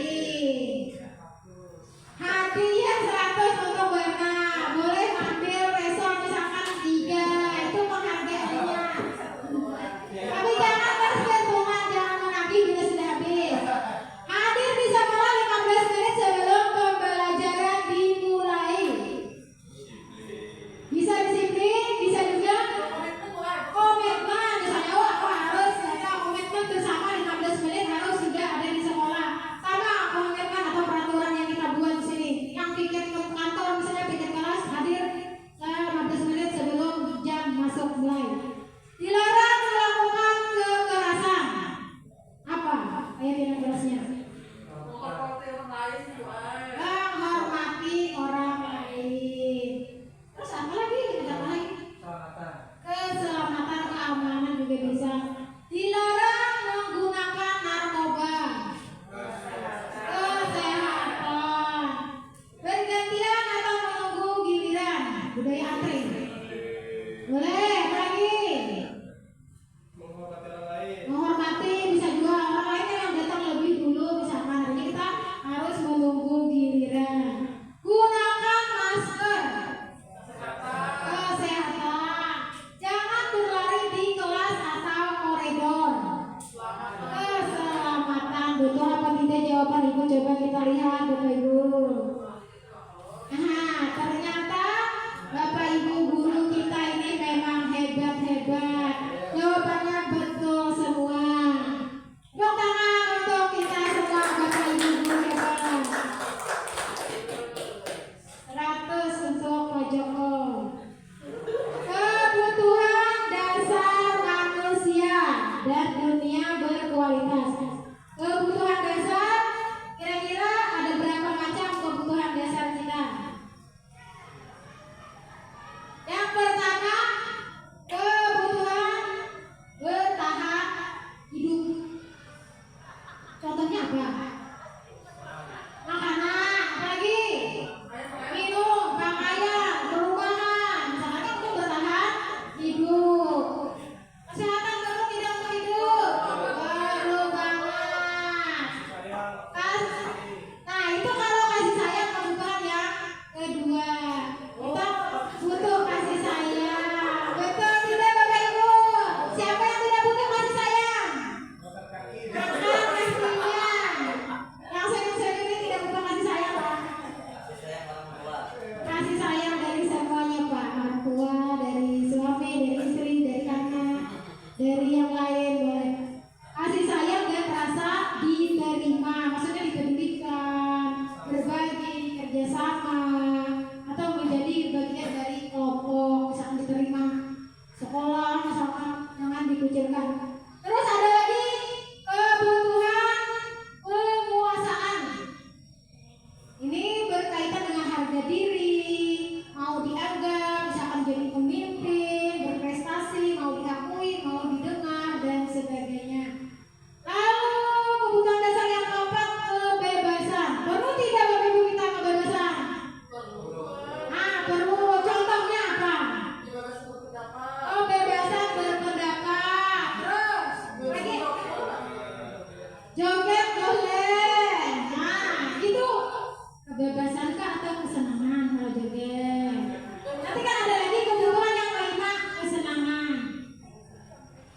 kebebasan kah atau kesenangan kalau joget? Nanti kan ada lagi kebutuhan yang kelima, kesenangan.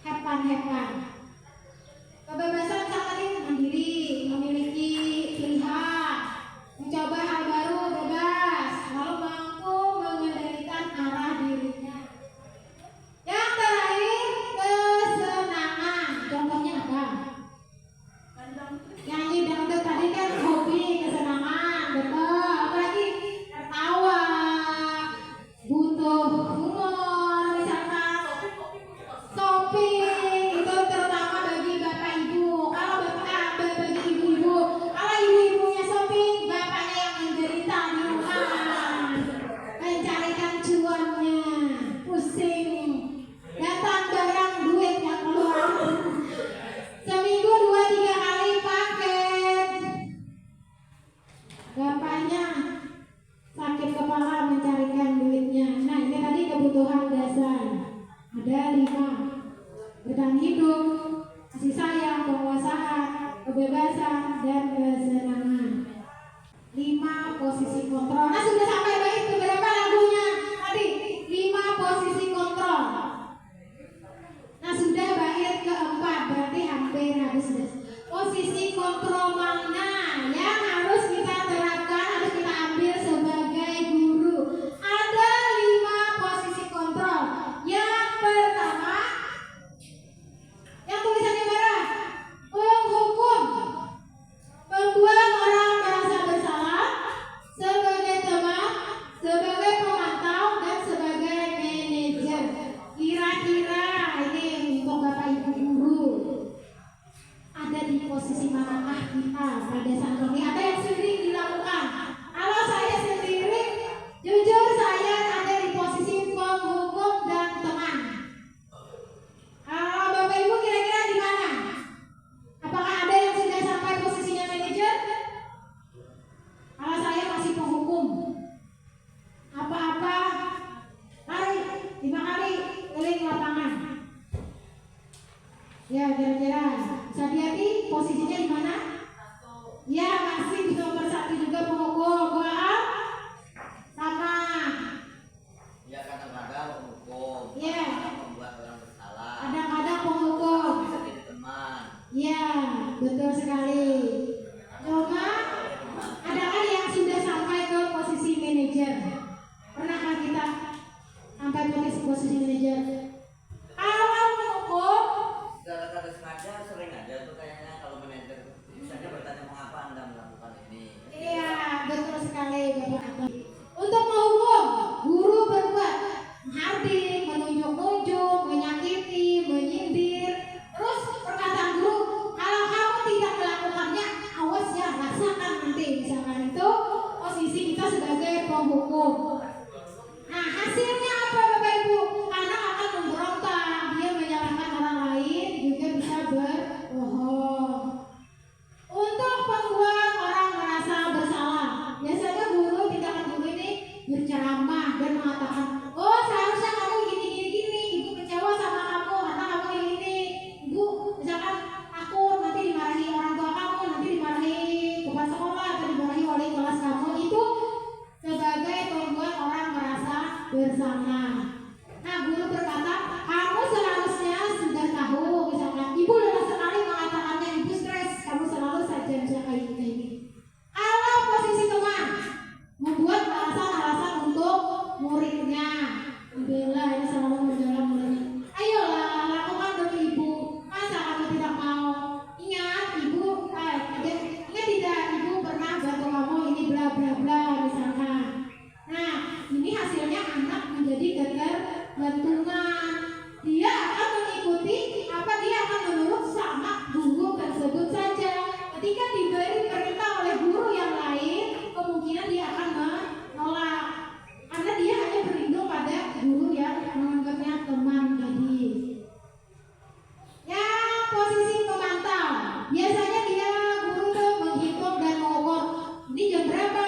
Hepan. Kebebasan tadi mandiri, memiliki pilihan, mencoba hal baru, bebas, lalu mampu mengendalikan arah dirinya. Yang terakhir, kesenangan. Contohnya apa? Nyanyi dangdut tadi kan hobi, kesenangan, betul. Apalagi tertawa, butuh humor, misalkan shopping itu terutama bagi bapak ibu. Kalau bagi ibu-ibu, kalau ibu-ibunya shopping, bapaknya yang menderita di rumah, mencarikan cuannya, pusing, datang barang duit yang keluar. Seminggu 2-3 kali paket. Bapaknya sakit kepala mencarikan duitnya. Nah, ini tadi kebutuhan dasar. Ada 5. Bertahan hidup, kasih sayang, penguasaan, kebebasan, dan kesenangan. 5 posisi kontrol. Nah, sudah sampai baik beberapa lagunya tadi. 5 posisi kontrol. Nah, sudah bait keempat, berarti hampir habis. Posisi kontrol mana yang harus kita terapkan, harus kita ambil sebagai guru? Ada 5 posisi kontrol. Yang pertama, yang tulisannya merah, penghukum, membuat orang merasa bersalah, sebagai teman, sebagai pemantau, dan sebagai manajer. Kira-kira ini untuk Bapak Ibu guru ada di posisi manakah kita pada saat ini? Ada yang sering dilakukan? Kalau saya sendiri, jujur saya ada di posisi penghukum dan teman. Kalau Bapak Ibu kira-kira di mana? Apakah ada yang sudah sampai posisinya manajer? Kalau saya masih penghukum. Apa-apa, lari 5 kali keliling lapangan. Ya, kira-kira bisa hati posisinya di mana? Ya, masih bisa nomor 1 juga penghukum. Sama. Ya, kadang-kadang menghukum, Ya. membuat orang bersalah, Kadang-kadang penghukum. bisa jadi teman. Ya, betul sekali. Cuma ada kan yang sudah sampai ke posisi manajer. Pernahkah kita sampai posisi manajer? Kalau penghukum, Secara sengaja sering aja tuh kayaknya kalau manajer misalnya bertanya mengapa Anda melakukan ini. iya, betul sekali Bapak. Untuk menghukum, guru berbuat menghardik, menunjuk-nunjuk, menyakiti, menyindir. Terus perkataan guru, kalau kamu tidak melakukannya, awas ya, rasakan nanti. Misalkan itu posisi kita sebagai penghukum. Nah, hasilnya apa Bapak Ibu? Anak akan memberontak, dia menyalahkan orang lain, juga bisa berbohong. Untuk membuat orang merasa bersalah, biasanya guru tindakan guru ini berceramah dan mengatakan, oh seharusnya kamu gini, ibu kecewa sama kamu karena kamu ini, ibu misalkan takut nanti dimarahi orang tua kamu, nanti dimarahi kepala sekolah atau dimarahi wali kelas kamu. Itu sebagai membuat orang merasa bersalah. Nah, guru berkata, kamu seharusnya sudah tahu, misalkan ibu lelah sekali mengatakannya, ibu stres, kamu selalu saja bisa kayak gini. Kalau posisi teman, membuat alasan-alasan untuk muridnya, bela ini selalu menjalan muridnya. Ayolah, lakukan demi ibu. Masa kamu tidak mau? Ingat ibu, ingat tidak ibu pernah bantu kamu ini bla bla bla misalkan. Nah, ini hasilnya anak menjadi ketergantungan. Dia akan mengikuti apa dia akan menurut sama guru tersebut saja. Ketika diberi perintah oleh guru yang lain, kemungkinan dia akan menolak karena dia hanya berlindung pada guru yang menganggapnya teman tadi. Yang posisi pemantau, biasanya dia guru tuh menghitung dan mengukur ini jam berapa,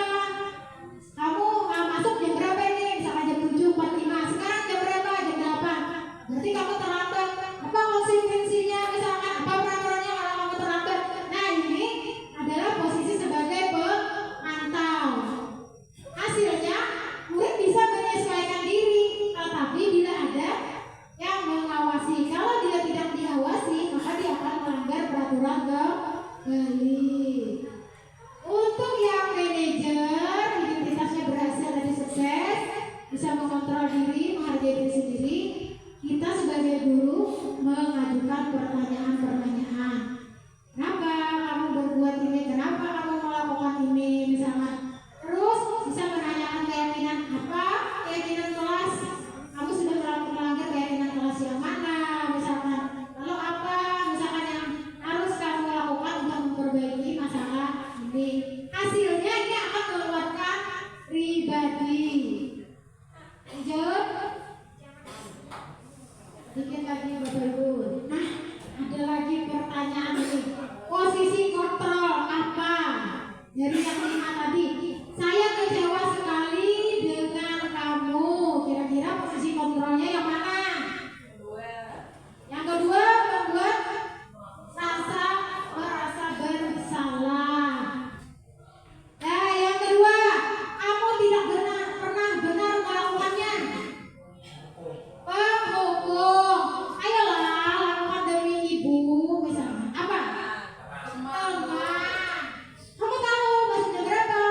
Nah tadi saya kecewa sekali dengan kamu. Kira-kira posisi kontrolnya yang mana? Yang kedua membuat merasa bersalah. Nah, yang kedua, kamu tidak pernah benar melakukannya. Penghukum. Ayolah, lakukan demi ibu misalnya. Apa? Teman. Kamu tahu masih jam berapa?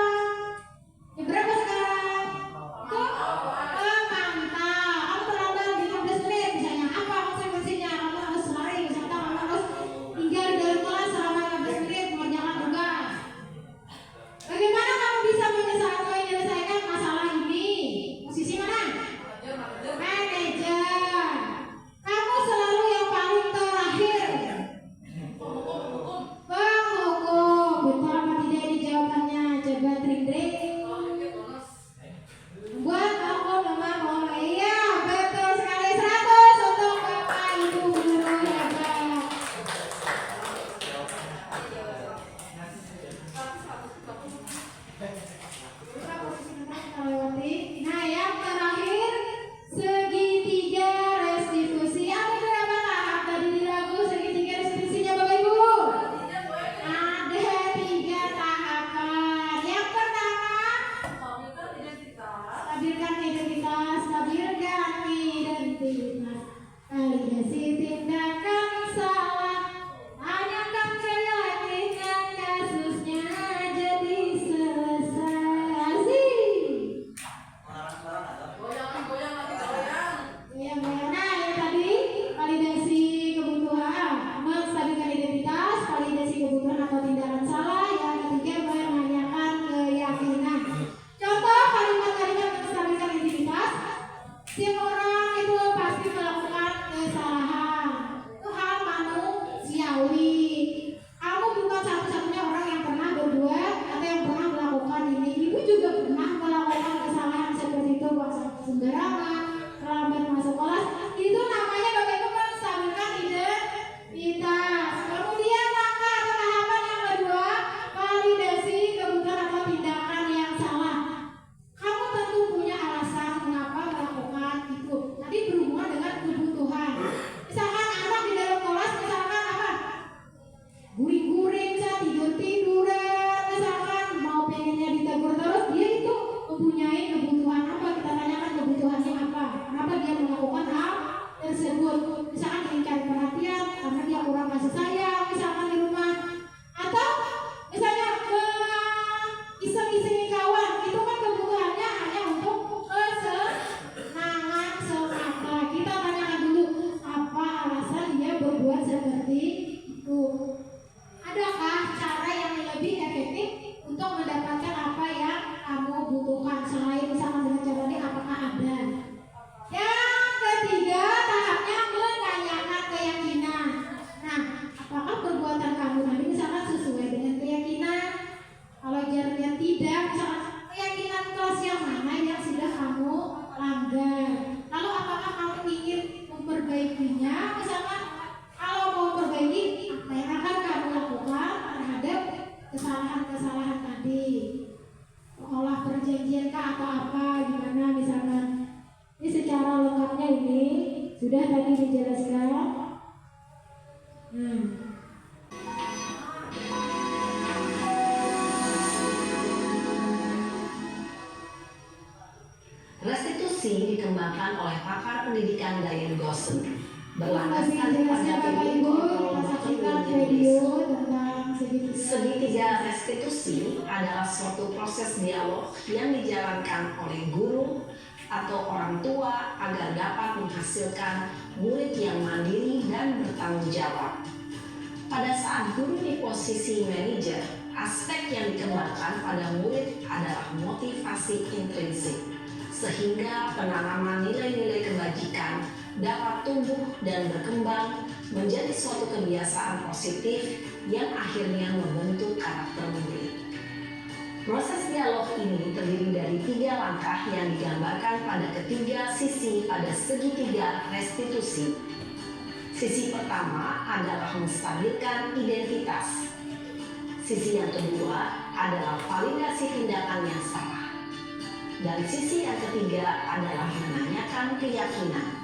Jam berapa sekarang? Mantap. Kamu terlambat 15 menit misalnya. Apa konsekuensinya? Kamu harus lari misalnya. Kamu harus tinggal di dalam kelas selama 15 menit mengerjakan tugas. Bagaimana kamu bisa menyelesaikan masalah ini? Posisi mana? Manajer. Kamu selalu yang paling terakhir. Penghukum. Betul apa tidak ini jawabannya? Coba trik-trik. Buat aku memang boleh. Iya, betul sekali. 100 untuk Bapak Ibu guru hebat. Nah, yang terakhir segitiga restitusi. Ada berapa tahap tadi di lagu segitiga restitusinya Bapak Ibu? Ada 3 tahapan. Yang pertama, stabilkan identitas. Validasi tindakan salah. Tanyakan keyakinan kasusnya jadi selesai. Nah, yang tadi validasi kebutuhan, menstabilkan identitas, validasi kebutuhan atau tindakan salah. Yang ketiga, menanyakan keyakinan. Contoh kalimat-kalimat menstabilkan identitas. Setiap orang itu pasti melakukan kesalahan. Itu hal manusiawi. Kamu bukan satu-satunya orang yang pernah berbuat atau yang pernah melakukan ini. Ibu juga pernah melakukan kesalahan seperti itu, buang sampah sembarangan, terlambat masuk kelas. Itu namanya Bapak Ibu menstabilkan identitas. Kemudian langkah atau tahapan yang kedua, validasi kebutuhan atau tindakan yang salah. Kamu tentu punya alasan mengapa melakukan itu. Tadi berhubungan dengan kebutuhan. Misalkan anak di dalam kelas, misalkan apa? Guring-guring, tidur-tiduran, misalkan mau pengennya ditegur terus, dia itu mempunyai kebutuhan apa? Kita tanyakan kebutuhannya apa? Kenapa dia melakukan hal tersebut? Misalkan ingin cari perhatian karena dia kurang kasih sayang, misalkan di rumah, atau misalnya iseng-iseng kawan, itu kan kebutuhannya hanya untuk kesenangan semata. Kita tanyakan dulu apa alasan dia berbuat seperti itu. Adakah cara yang lebih efektif untuk mendapatkan apa yang kamu butuhkan selain misalkan dengan cara ini? Apakah ada? Yang ketiga, tahapnya menanyakan keyakinan. Nah, apakah perbuatan kamu tadi misalkan sesuai dengan keyakinan? Kalau jaraknya tidak, misalkan keyakinan kelas yang mana yang sudah kamu langgar? Lalu apakah kamu ingin memperbaikinya? Misalkan kalau mau memperbaiki, apa yang akan kamu lakukan terhadap kesalahan-kesalahan tadi? Olah perjanjian kah atau apa? Gimana misalkan? Ini secara lengkapnya ini sudah tadi dijelaskan. Restitusi dikembangkan oleh pakar pendidikan Diane Gosson Masih berlandaskan jelasnya pada Bapak teori Ibu, kontrol kita motor saksikan linguistis. video tentang segitiga. Segitiga restitusi adalah suatu proses dialog yang dijalankan oleh guru atau orang tua agar dapat menghasilkan murid yang mandiri dan bertanggung jawab. Pada saat guru di posisi manajer, aspek yang dikembangkan pada murid adalah motivasi intrinsik, sehingga penanaman nilai-nilai kebajikan dapat tumbuh dan berkembang menjadi suatu kebiasaan positif yang akhirnya membentuk karakter murid. Proses dialog ini terdiri dari 3 langkah yang digambarkan pada ketiga sisi pada segitiga restitusi. Sisi pertama adalah menstabilkan identitas. Sisi yang kedua adalah validasi tindakan yang salah. Dan sisi yang ketiga adalah menanyakan keyakinan.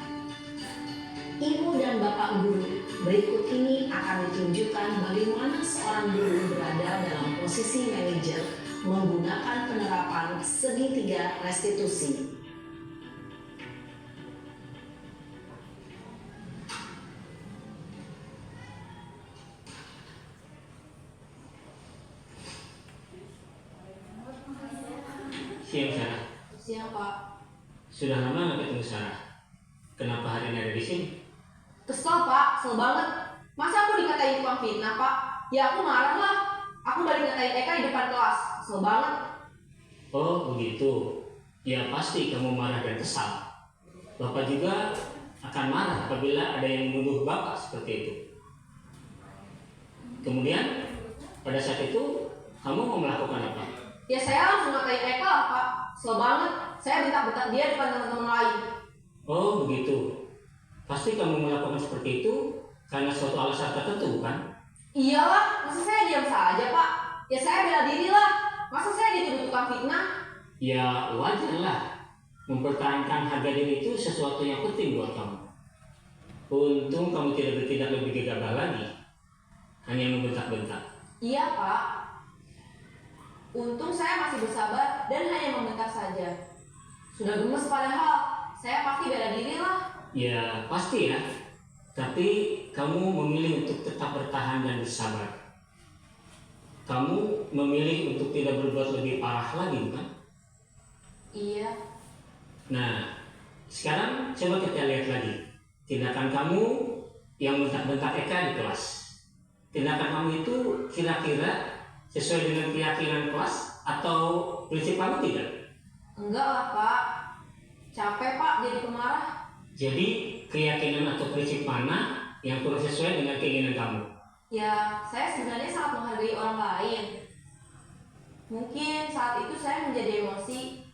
Ibu dan Bapak guru, berikut ini akan ditunjukkan bagaimana seorang guru berada dalam posisi manajer menggunakan penerapan segitiga restitusi. Siang Sarah. Siang Pak. Sudah lama nggak ketemu Sarah. Kenapa hari ini ada di sini? Kesel Pak, kesel banget. Masa aku dikatain tukang fitnah Pak? Ya aku marah lah. Aku balik ngatain Eka di depan kelas. Kesel banget. Oh begitu. Ya pasti kamu marah dan kesal. Bapak juga akan marah apabila ada yang menuduh Bapak seperti itu. Kemudian pada saat itu kamu mau melakukan apa? Ya saya langsung ngatain Eka lah Pak. Kesel banget. Saya bentak-bentak dia depan teman-teman lain. Oh begitu. Pasti kamu melakukan seperti itu karena suatu alasan tertentu bukan? Iyalah, masa saya diam saja Pak? Ya saya bela diri lah. Masa saya dituduh tukang fitnah? Ya wajar lah. Mempertahankan harga diri itu sesuatu yang penting buat kamu. Untung kamu tidak bertindak lebih gegabah lagi. Hanya membentak-bentak. Iya Pak. Untung saya masih bersabar dan hanya membentak saja. Sudah gemes padahal. Saya pasti bela diri lah. Ya pasti ya. Tapi kamu memilih untuk tetap bertahan dan bersabar. Kamu memilih untuk tidak berbuat lebih parah lagi bukan? Iya. Nah, sekarang coba kita lihat lagi tindakan kamu yang bentak-bentak Eka di kelas. Tindakan kamu itu kira-kira sesuai dengan keyakinan kelas atau prinsip kamu tidak? Enggak lah Pak. Capek Pak jadi pemarah. Jadi keyakinan atau prinsip mana yang kurang sesuai dengan keinginan kamu? Ya, saya sebenarnya sangat menghargai orang lain. Mungkin saat itu saya menjadi emosi,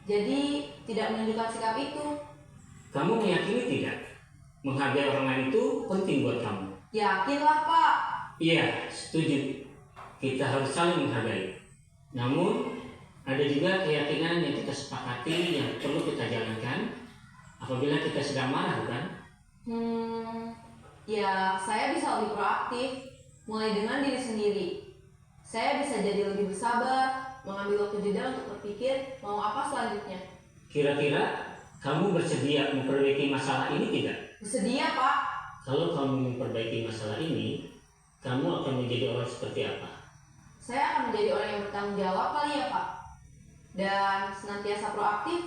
jadi tidak menunjukkan sikap itu. Kamu meyakini tidak? Menghargai orang lain itu penting buat kamu. Yakinlah Pak. Iya, setuju. Kita harus saling menghargai. Namun, ada juga keyakinan yang kita sepakati yang perlu kita jalankan apabila kita sedang marah, bukan? Ya saya bisa lebih proaktif, mulai dengan diri sendiri. Saya bisa jadi lebih bersabar, mengambil waktu jeda untuk berpikir mau apa selanjutnya. Kira-kira kamu bersedia memperbaiki masalah ini tidak? Bersedia Pak. Kalau kamu memperbaiki masalah ini, kamu akan menjadi orang seperti apa? Saya akan menjadi orang yang bertanggung jawab kali ya Pak. Dan senantiasa proaktif.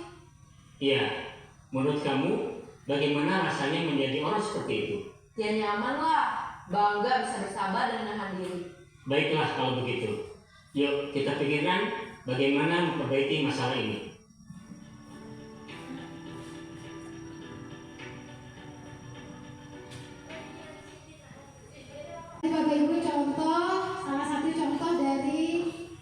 Iya, menurut kamu bagaimana rasanya menjadi orang seperti itu? Ya nyaman lah, bangga bisa bersabar dan menahan diri. Baiklah kalau begitu. Yuk kita pikirkan bagaimana memperbaiki masalah ini. Bapak Ibu contoh, salah satu contoh dari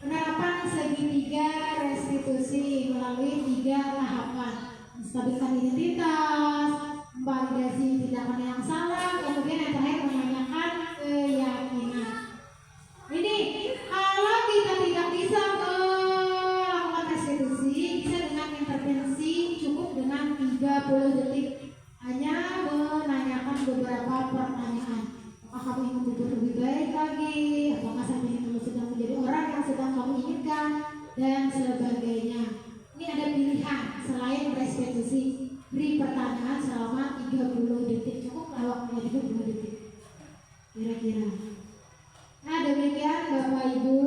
penerapan segitiga restitusi melalui 3 tahapan: menstabilkan identitas, memvalidasi tindakan yang salah, kemudian yang terakhir menanyakan keyakinan. Ini kalau kita tidak bisa melakukan restitusi, bisa dengan intervensi cukup dengan 30 detik. Hanya menanyakan beberapa pertanyaan. Apakah kamu ingin hidup lebih baik lagi? Apakah saat ini kamu sedang menjadi orang yang sedang kamu inginkan? Dan sebagainya. Ini ada pilihan selain restitusi. Beri pertanyaan selama 30 detik. Cukup waktunya 30 detik. Kira-kira. Nah demikian Bapak Ibu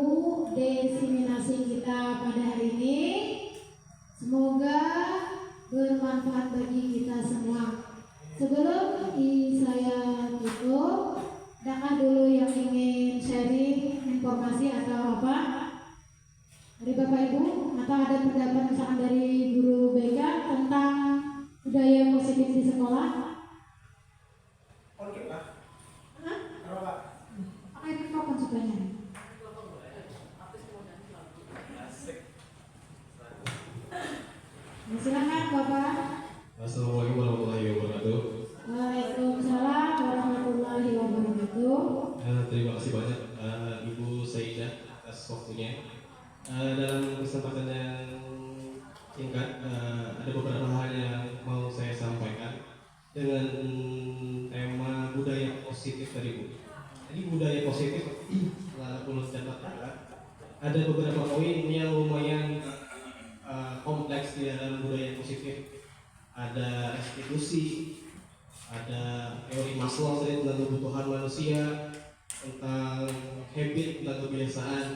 diseminasi kita pada hari ini. Semoga bermanfaat bagi kita semua. Sebelum saya tutup, adakah dulu yang ingin sharing informasi atau apa dari Bapak Ibu, atau ada pendapat misalkan dari guru BK tentang budaya positif di sekolah? Oke Pak. Hah? Apa Pak? Pakai mikrofon supaya. Asik. Silakan Bapak. Assalamualaikum warahmatullahi wabarakatuh. Waalaikumsalam warahmatullahi wabarakatuh. Terima kasih banyak Ibu Saidah kesempatan yang singkat, ada beberapa hal yang mau saya sampaikan dengan tema budaya positif tadi Bu. Jadi budaya positif setelah aku catat ada beberapa poin yang lumayan kompleks di dalam budaya positif. Ada restitusi, ada teori Maslow tentang kebutuhan manusia, tentang habit, tentang kebiasaan.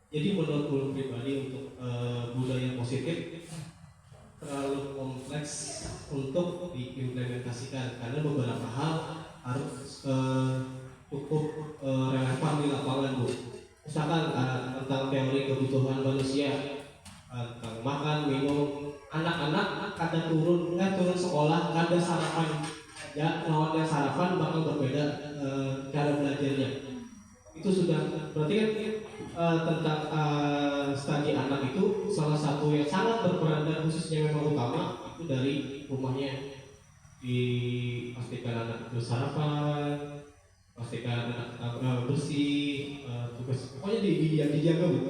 Jadi menurut pribadi untuk budaya positif terlalu kompleks untuk diimplementasikan karena beberapa hal harus cukup relevan di lapangan Bu. Misalkan tentang teori kebutuhan manusia, tentang makan, minum, anak-anak kada turun sekolah kada sarapan ya, lawannya sarapan bakal berbeda cara belajarnya. Itu sudah berarti kan tentang studi anak itu salah satu yang sangat berperan dan khususnya memang utama itu dari rumahnya. Dipastikan anak itu sarapan, pastikan anak bersih, tugas pokoknya dijaga Bu.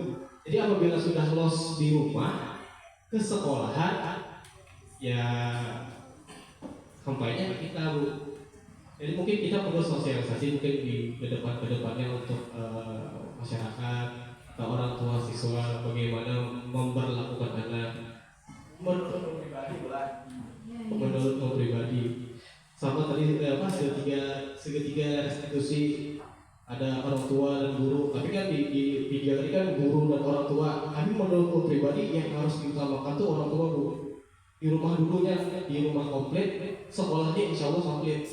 Jadi apabila sudah los di rumah ke sekolahan ya sampainya ke kita Bu. Jadi mungkin kita perlu sosialisasi mungkin di kedepannya untuk masyarakat atau orang tua siswa bagaimana memperlakukan anak menurut pribadi. Sama tadi segitiga restitusi, ada orang tua dan guru. Tapi kan di video tadi kan guru dan orang tua. Tapi menurut pribadi yang harus diutamakan tuh orang tua Bu. Di rumah dulunya, di rumah komplit, sekolahnya insya Allah komplit.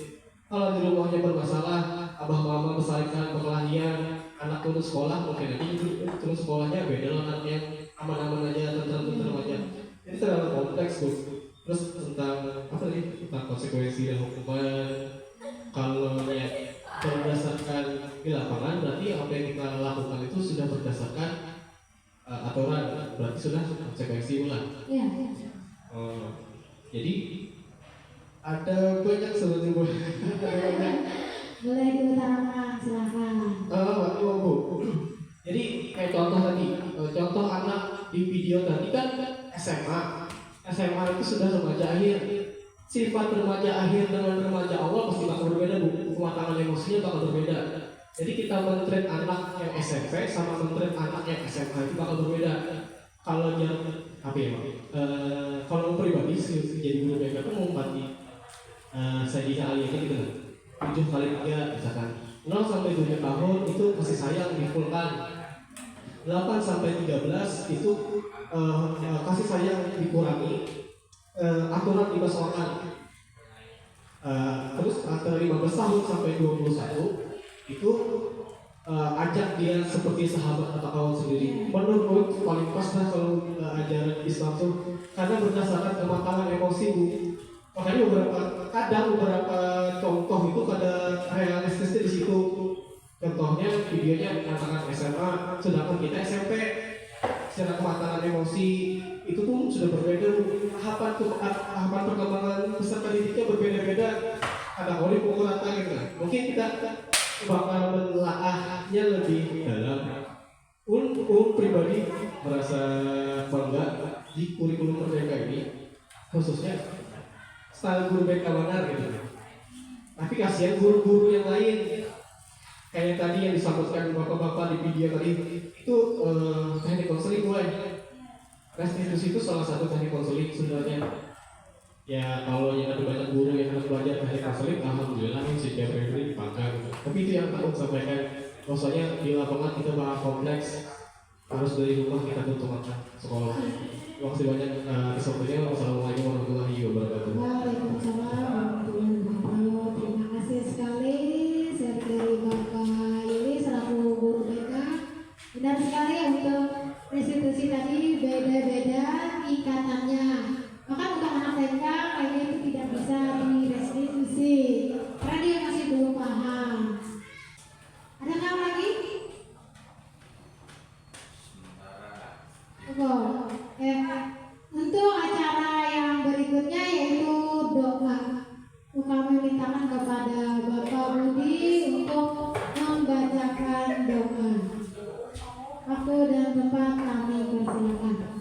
Kalau di rumahnya bermasalah, abah mama besarkan perkelahian, anak turun sekolah mungkin nanti turun sekolahnya beda lah, anak yang aman-aman aja, tenang aja. Ini terlalu kompleks Bu. Terus tentang apa tadi? Tentang konsekuensi dan hukuman. Kalau ya berdasarkan di lapangan berarti apa yang kita lakukan itu sudah berdasarkan aturan, berarti sudah konsekuensi ulang. Iya. Jadi ada banyak seperti boleh diutarakan, silakan. Bu. Jadi kayak contoh tadi, contoh anak di video tadi kan SMA itu sudah remaja akhir. Sifat remaja akhir dengan remaja awal pasti bakal berbeda Bu. Kematangan emosinya bakal berbeda. Jadi kita mentreat anak yang SMP sama mentreat anak yang SMA itu bakal berbeda. Kalau kalau pribadi jadi guru BK kan mau empati. Saya bisa alihkan gitu 7 kali 3 misalkan 0 sampai 7 tahun itu kasih sayang difulkan, 8 sampai 13 itu kasih sayang dikurangi, aturan dibesarkan, terus antara 15 tahun sampai 21 itu ajak dia seperti sahabat atau kawan sendiri. Menurut paling pas lah kalau ajaran Islam tuh karena berdasarkan kematangan emosi Bu. Makanya beberapa contoh itu kada realistis di situ. Contohnya videonya katakan SMA, sedangkan kita SMP. Secara kematangan emosi itu tuh sudah berbeda. Tahapan perkembangan peserta didiknya berbeda-beda. Ada oleh pukul rata gitu. Mungkin kita bakal menelaahnya lebih dalam. Pribadi merasa bangga di kurikulum Merdeka ini, khususnya style guru BK benar gitu. Tapi kasihan guru-guru yang lain. Kayak tadi yang disampaikan bapak-bapak di video tadi itu teknik konseling mulai. Restitusi itu salah satu teknik konseling sebenarnya. Ya kalau yang ada banyak guru yang harus belajar teknik konseling, alhamdulillah ini sejak Februari dipanggang. Tapi itu yang aku sampaikan. Maksudnya di lapangan kita bakal kompleks, harus dari rumah kita butuh makan sekolah. Terima kasih banyak kesempatannya. Wassalamualaikum warahmatullahi wabarakatuh. Waalaikumsalam warahmatullahi wabarakatuh. Terima kasih sekali dari Bapak Yuli selaku guru BK. Benar sekali untuk restitusi tadi beda-beda ikatannya. Maka untuk anak TK kayaknya itu tidak bisa direstitusi karena dia masih belum paham. Ada nggak lagi? Untuk acara yang berikutnya yaitu doa. Kami mintakan kepada Bapak Budi untuk membacakan doa. Waktu dan tempat kami persilakan.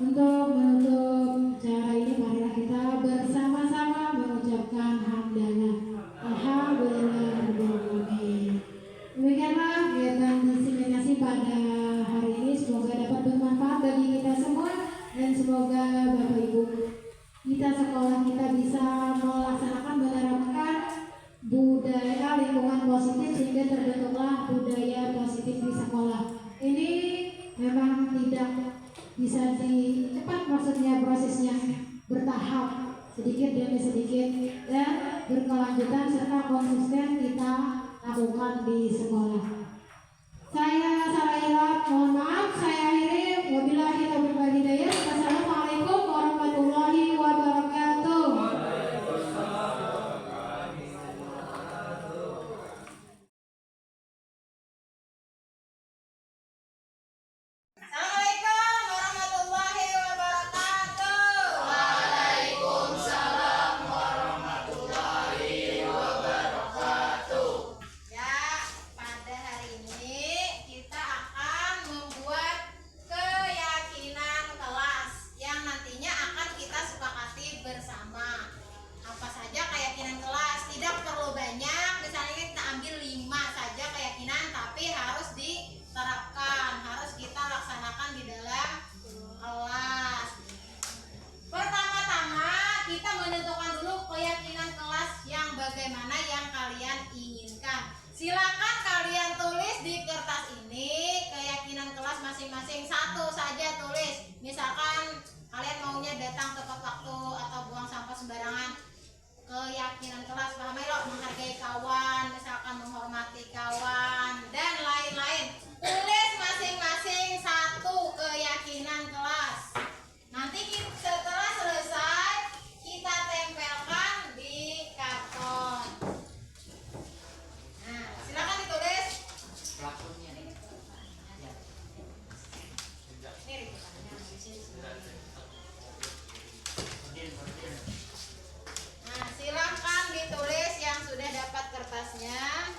Untuk menutup acara ini, marilah kita bersama-sama mengucapkan hamdalah. Alhamdulillahirobbilalamin. Demikianlah kegiatan diseminasi pada hari ini. Semoga dapat bermanfaat bagi kita semua dan semoga Bapak Ibu kita sekolah kita bisa melaksanakan menerapkan budaya lingkungan positif sehingga terbentuklah budaya positif di sekolah. Ini memang tidak bisa cepat, maksudnya prosesnya bertahap, sedikit demi sedikit dan berkelanjutan serta konsisten kita lakukan di sekolah. Saya Sarailah, mohon maaf, saya akhiri. Wabillahi taufiq wal hidayah. Wassalamualaikum warahmatullahi wabarakatuh. Assalamualaikum warahmatullahi wabarakatuh. Waalaikumsalam warahmatullahi wabarakatuh. Ya, pada hari ini kita akan membuat keyakinan kelas yang nantinya akan kita sepakati bersama. Apa saja keyakinan kelas? Tidak perlu banyak, misalnya kita ambil 5 saja keyakinan, tapi harus diterapkan, harus kita laksanakan di dalam kelas. Pertama-tama kita menentukan dulu keyakinan kelas yang bagaimana yang kalian inginkan. Silakan kalian tulis di kertas ini keyakinan kelas masing-masing, satu saja tulis. Misalkan kalian maunya datang tepat waktu atau buang sampah sembarangan. Keyakinan kelas, paham ya lo? Menghargai kawan, misalkan menghormati kawan dan lain-lain. Tulis masing-masing satu keyakinan kelas. Nanti setelah selesai kita tempelkan di karton. Nah, silakan ditulis. Nah, silakan ditulis yang sudah dapat kertasnya.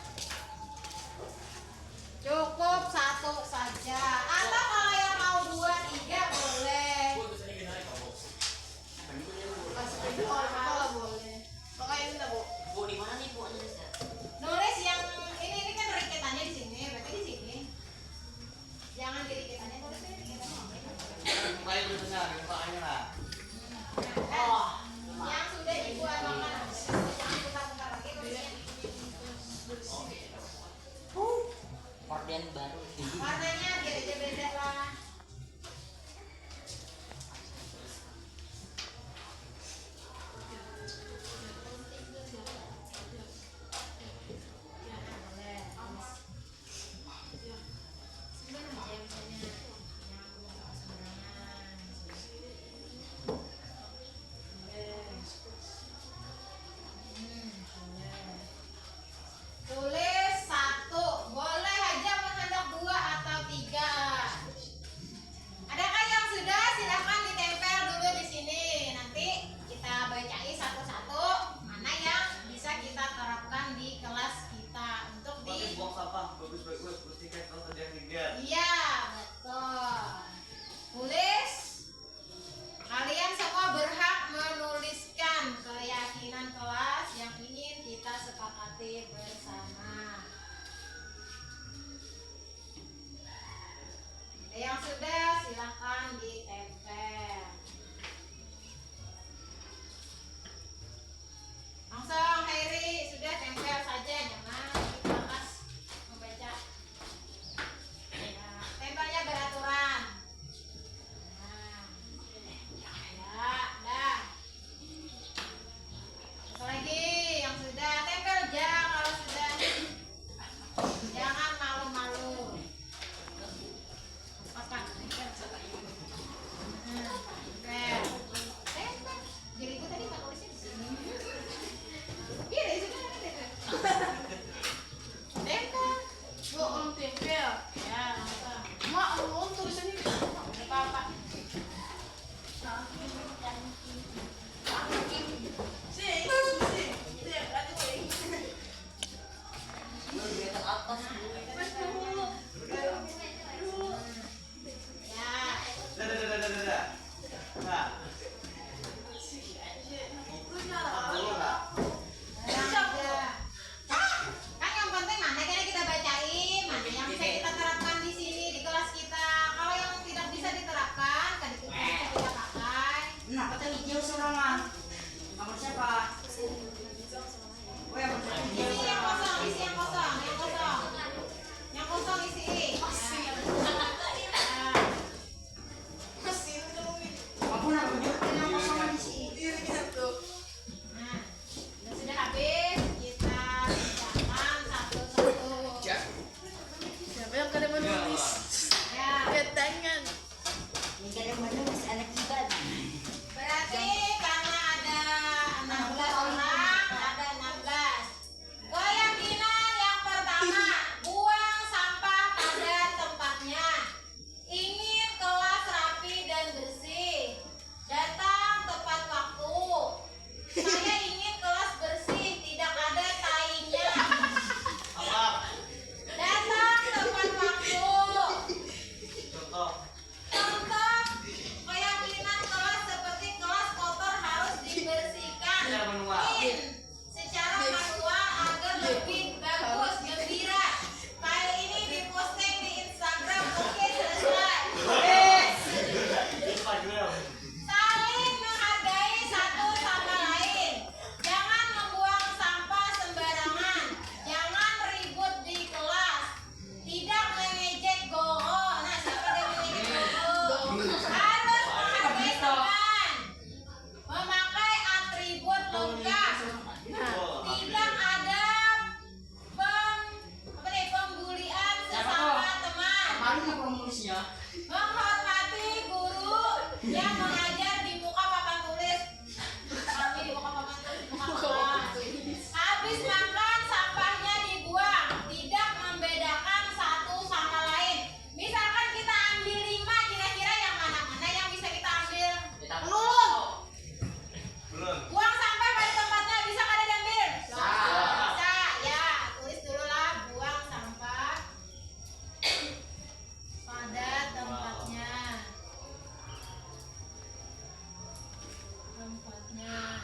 selanjutnya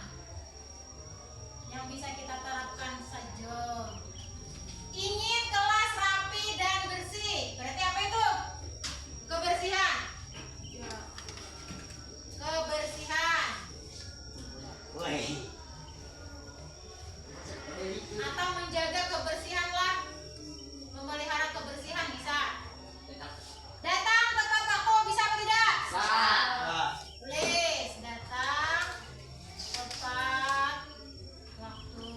yang bisa kita terapkan saja. Ingin kelas rapi dan bersih. Berarti apa itu? Kebersihan. Ya. Kebersihan. Woi. Atau menjaga kebersihan lah. Memelihara kebersihan bisa. Datang tepat waktu bisa apa tidak? Tulis datang tepat waktu.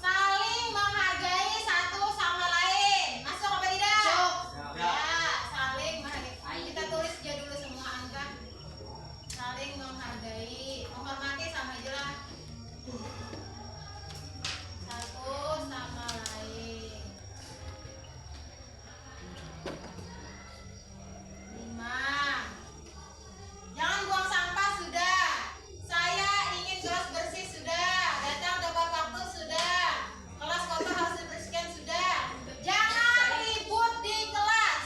Saling menghargai satu sama lain. Masuk apa tidak? Ya, saling menghargai. Kita tulis aja dulu semua angka. Saling menghargai, menghormati sama aja lah. Satu sama lain. 5. Jangan buang sampah sudah. Saya ingin kelas bersih sudah. Datang tepat waktu sudah. Kelas kotor harus dibersihkan sudah. Jangan ribut di kelas.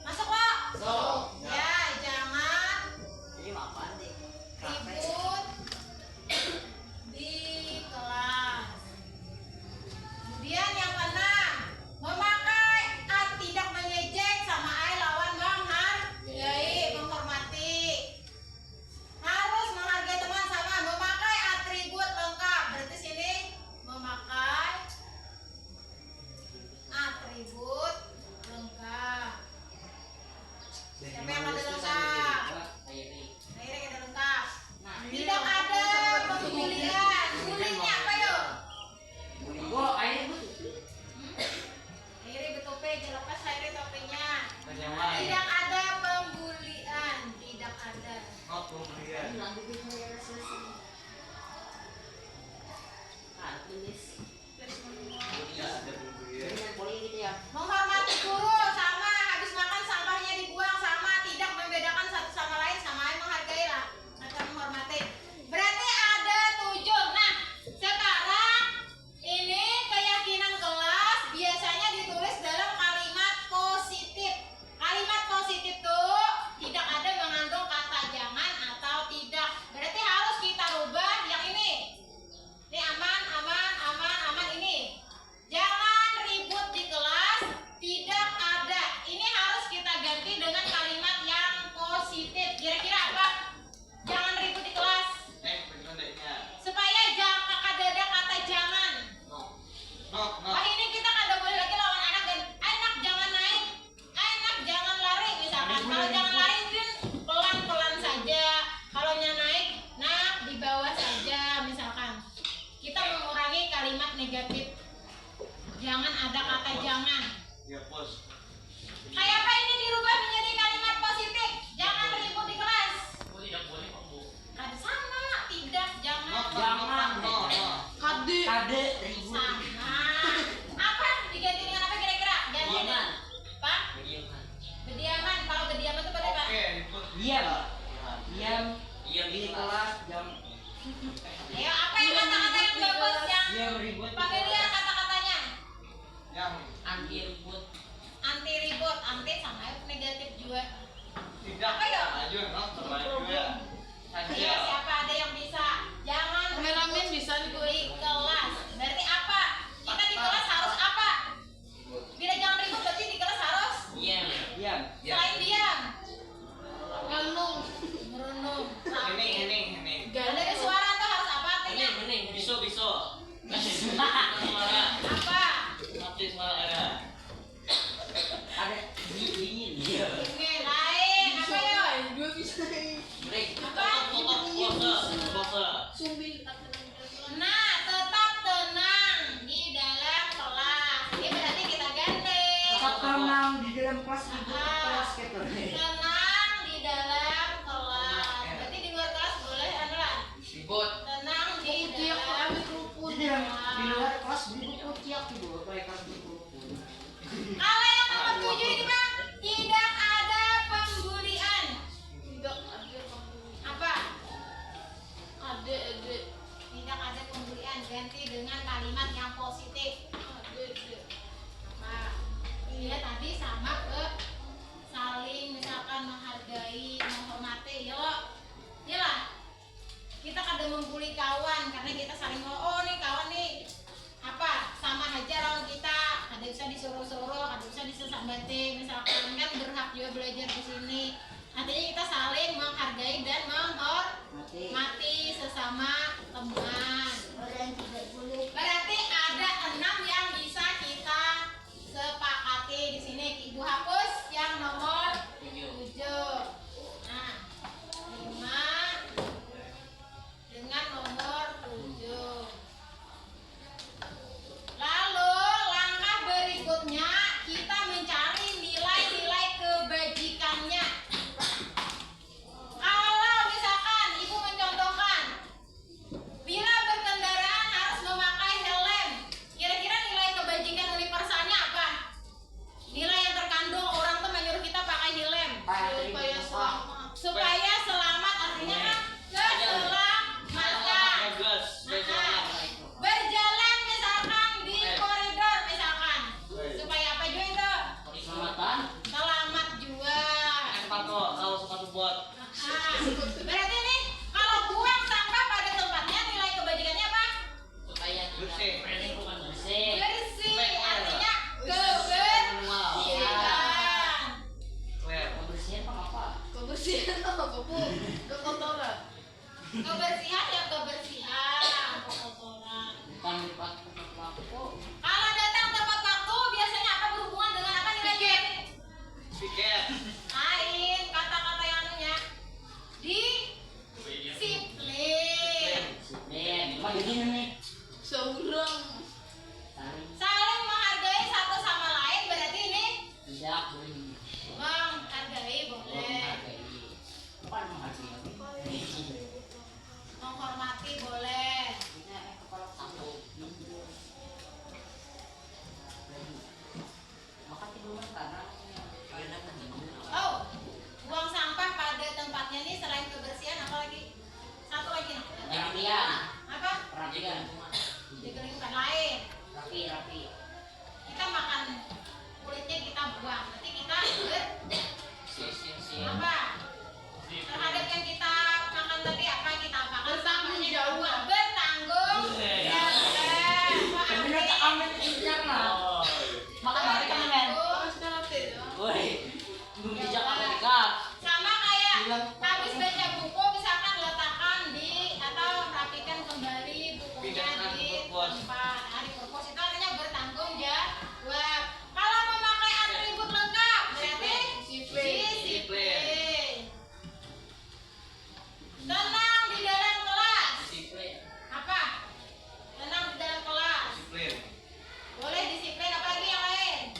Masuk kok? Ya, jangan ribut di kelas. Kemudian yang keenam, memakai tidak mengejek sama lawan menghargai, menghormati. Harus menghargai teman sama memakai atribut lengkap. Berarti sini memakai atribut lengkap. Siapa yang ada lengkap? Akhirnya kita lengkap. Tidak ada pembulian. Bulinya apa yuk? Akhirnya betope, lepas akhirnya topenya. Tidak ada pembulian. Tidak ada. Menghormati guru sama, habis makan sampahnya dibuang sama, tidak membedakan satu sama lain, sama menghargai lah atau menghormati. Berarti ada 7. Nah, sekarang ini keyakinan kelas biasanya ditulis dalam kalimat positif. Kalimat positif tuh tidak ada mengandung kata jangan atau tidak. Berarti harus kita rubah yang ini. Ini aman, aman, aman, aman ini. Jangan ribut di kelas, tidak ada. Ini harus kita ganti dengan kalimat yang positif. Kira-kira apa? Jangan ribut di kelas. Supaya jangan ada kata jangan. Wah, ini kita kada boleh lagi lawan anak dan anak jangan naik, anak jangan lari misalkan. Kalau jangan lari mungkin pelan-pelan saja. Kalau naik, nah di bawah saja misalkan. Kita mengurangi kalimat negatif. Jangan ada kata jangan. Kayak apa ini dirubah menjadi kalimat positif? Jangan ribut di kelas. Kada sama, tidak, jangan. Kade sama. Apa diganti dengan apa kira-kira? Ganti dengan apa? Bediaman. Kalau bediaman itu pada apa? Diam di kelas jam. Ayo, apa yang kata-kata yang bagus yang pakai liar kata-katanya? Anti ribut. Anti ribut, anti sama negatif juga. Tidak. Apa ya? Saja. Ayo, siapa ada yang bisa? Jangan Kameramen bisa di kelas. Berarti apa? Kita di kelas harus apa? Bila jangan ribut berarti di kelas harus Diam. selain diam, Merenung. merenung, Hening. Kalau ada suara tuh harus apa artinya? Biso. Apa? Ada dingin. Ini lain. Apa ya? Apa? Nah, tetap tenang di dalam kelas. Ini berarti kita ganti. Tenang di dalam kelas gitu. Tenang di dalam kelas. Berarti di luar kelas boleh adalah tenang di dalam Di luar kelas ribut kuciak gitu. Kayak kelas ribut. Kalau yang nomor 7 ini Bang, tidak ada pembulian. Apa? Tidak ada pembulian. Ganti dengan kalimat yang positif. Apa? Iya tadi sama ke saling mengumpuli kawan karena kita saling oh nih kawan nih apa sama aja lawan kita, ada bisa disuruh-suruh, ada bisa disesambati, misalkan kan berhak juga belajar di sini. Artinya kita saling menghargai dan menghormati sesama teman. Berarti ada 6 yang bisa kita sepakati di sini. Ibu hapus yang nomor 7. Nah, 5 dengan nomor 7. Lalu langkah berikutnya kita mencari nilai-nilai kebajikannya. Kalau misalkan ibu mencontohkan bila berkendaraan harus memakai helm, kira-kira nilai kebajikan universalnya apa? Nilai yang terkandung orang tuh menyuruh kita pakai helm supaya selamat, artinya kan keselamatan. Berjalan misalkan di koridor misalkan supaya apa juga itu? Selamat juga. Sepatu buat. Berarti nih kalau buang sampah pada tempatnya nilai kebajikannya apa? Bersih. Bersih, artinya kebersihan. Kebersihan apa bu? Kekotoran. Kebersihan ya kebersihan, kekotoran. Kalau datang tepat waktu biasanya apa berhubungan dengan apa nilainya? Tiket. Lain kata-kata yang anunya disiplin. Saling menghargai satu sama lain berarti ini menghargai boleh, menghormati boleh. Oh, buang sampah pada tempatnya nih selain kebersihan apa lagi? Satu lagi. Apa? Dikeringkan lain. Kita makan kulitnya kita buang. Berarti kita apa? Terhadap yang kita makan tadi apa kita apakan? Bertanggung jawab. Bertanggung sama kayak habis baca buku misalkan letakkan di atau rapikan kembali bukunya di tempat. Di purpose itu artinya bertanggung jawab. Kalau memakai atribut lengkap berarti disiplin. Tenang di dalam kelas. Apa? Tenang di dalam kelas. Boleh disiplin, apa lagi yang lain?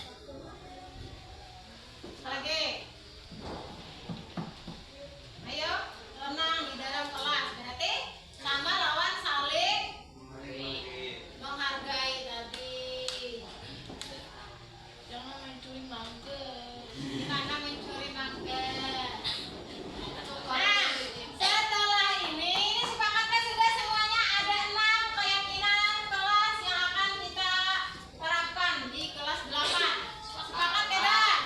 Lagi. Ayo, tenang di dalam kelas. Berarti sama lawan saling menghargai tadi. Jangan mencuri mangga. Gimana mencuri mangga? Nah, setelah ini sepakatnya sudah semuanya ada 6 keyakinan kelas yang akan kita terapkan di kelas 8. Sepakat tidak?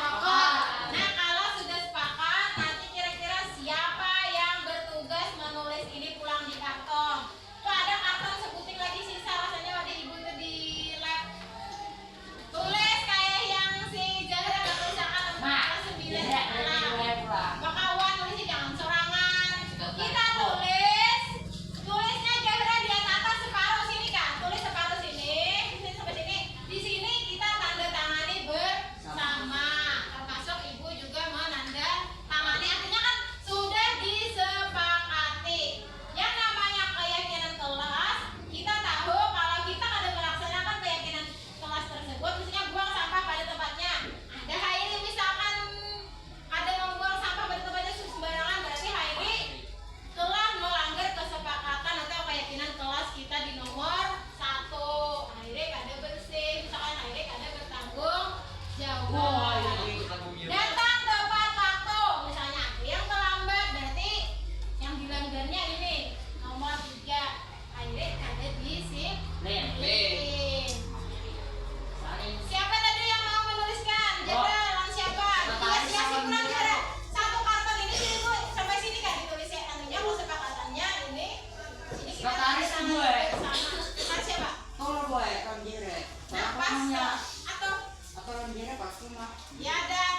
Nah, kalau sudah sepakat, nanti kira-kira siapa yang bertugas menulis ini pulang di karton? Tuh ada karton sebuting lagi sisa rasanya pada ibu itu di lab. Tulis kayak yang si Zahra nggak kerusakan. menjadi pasti mah. Ya ada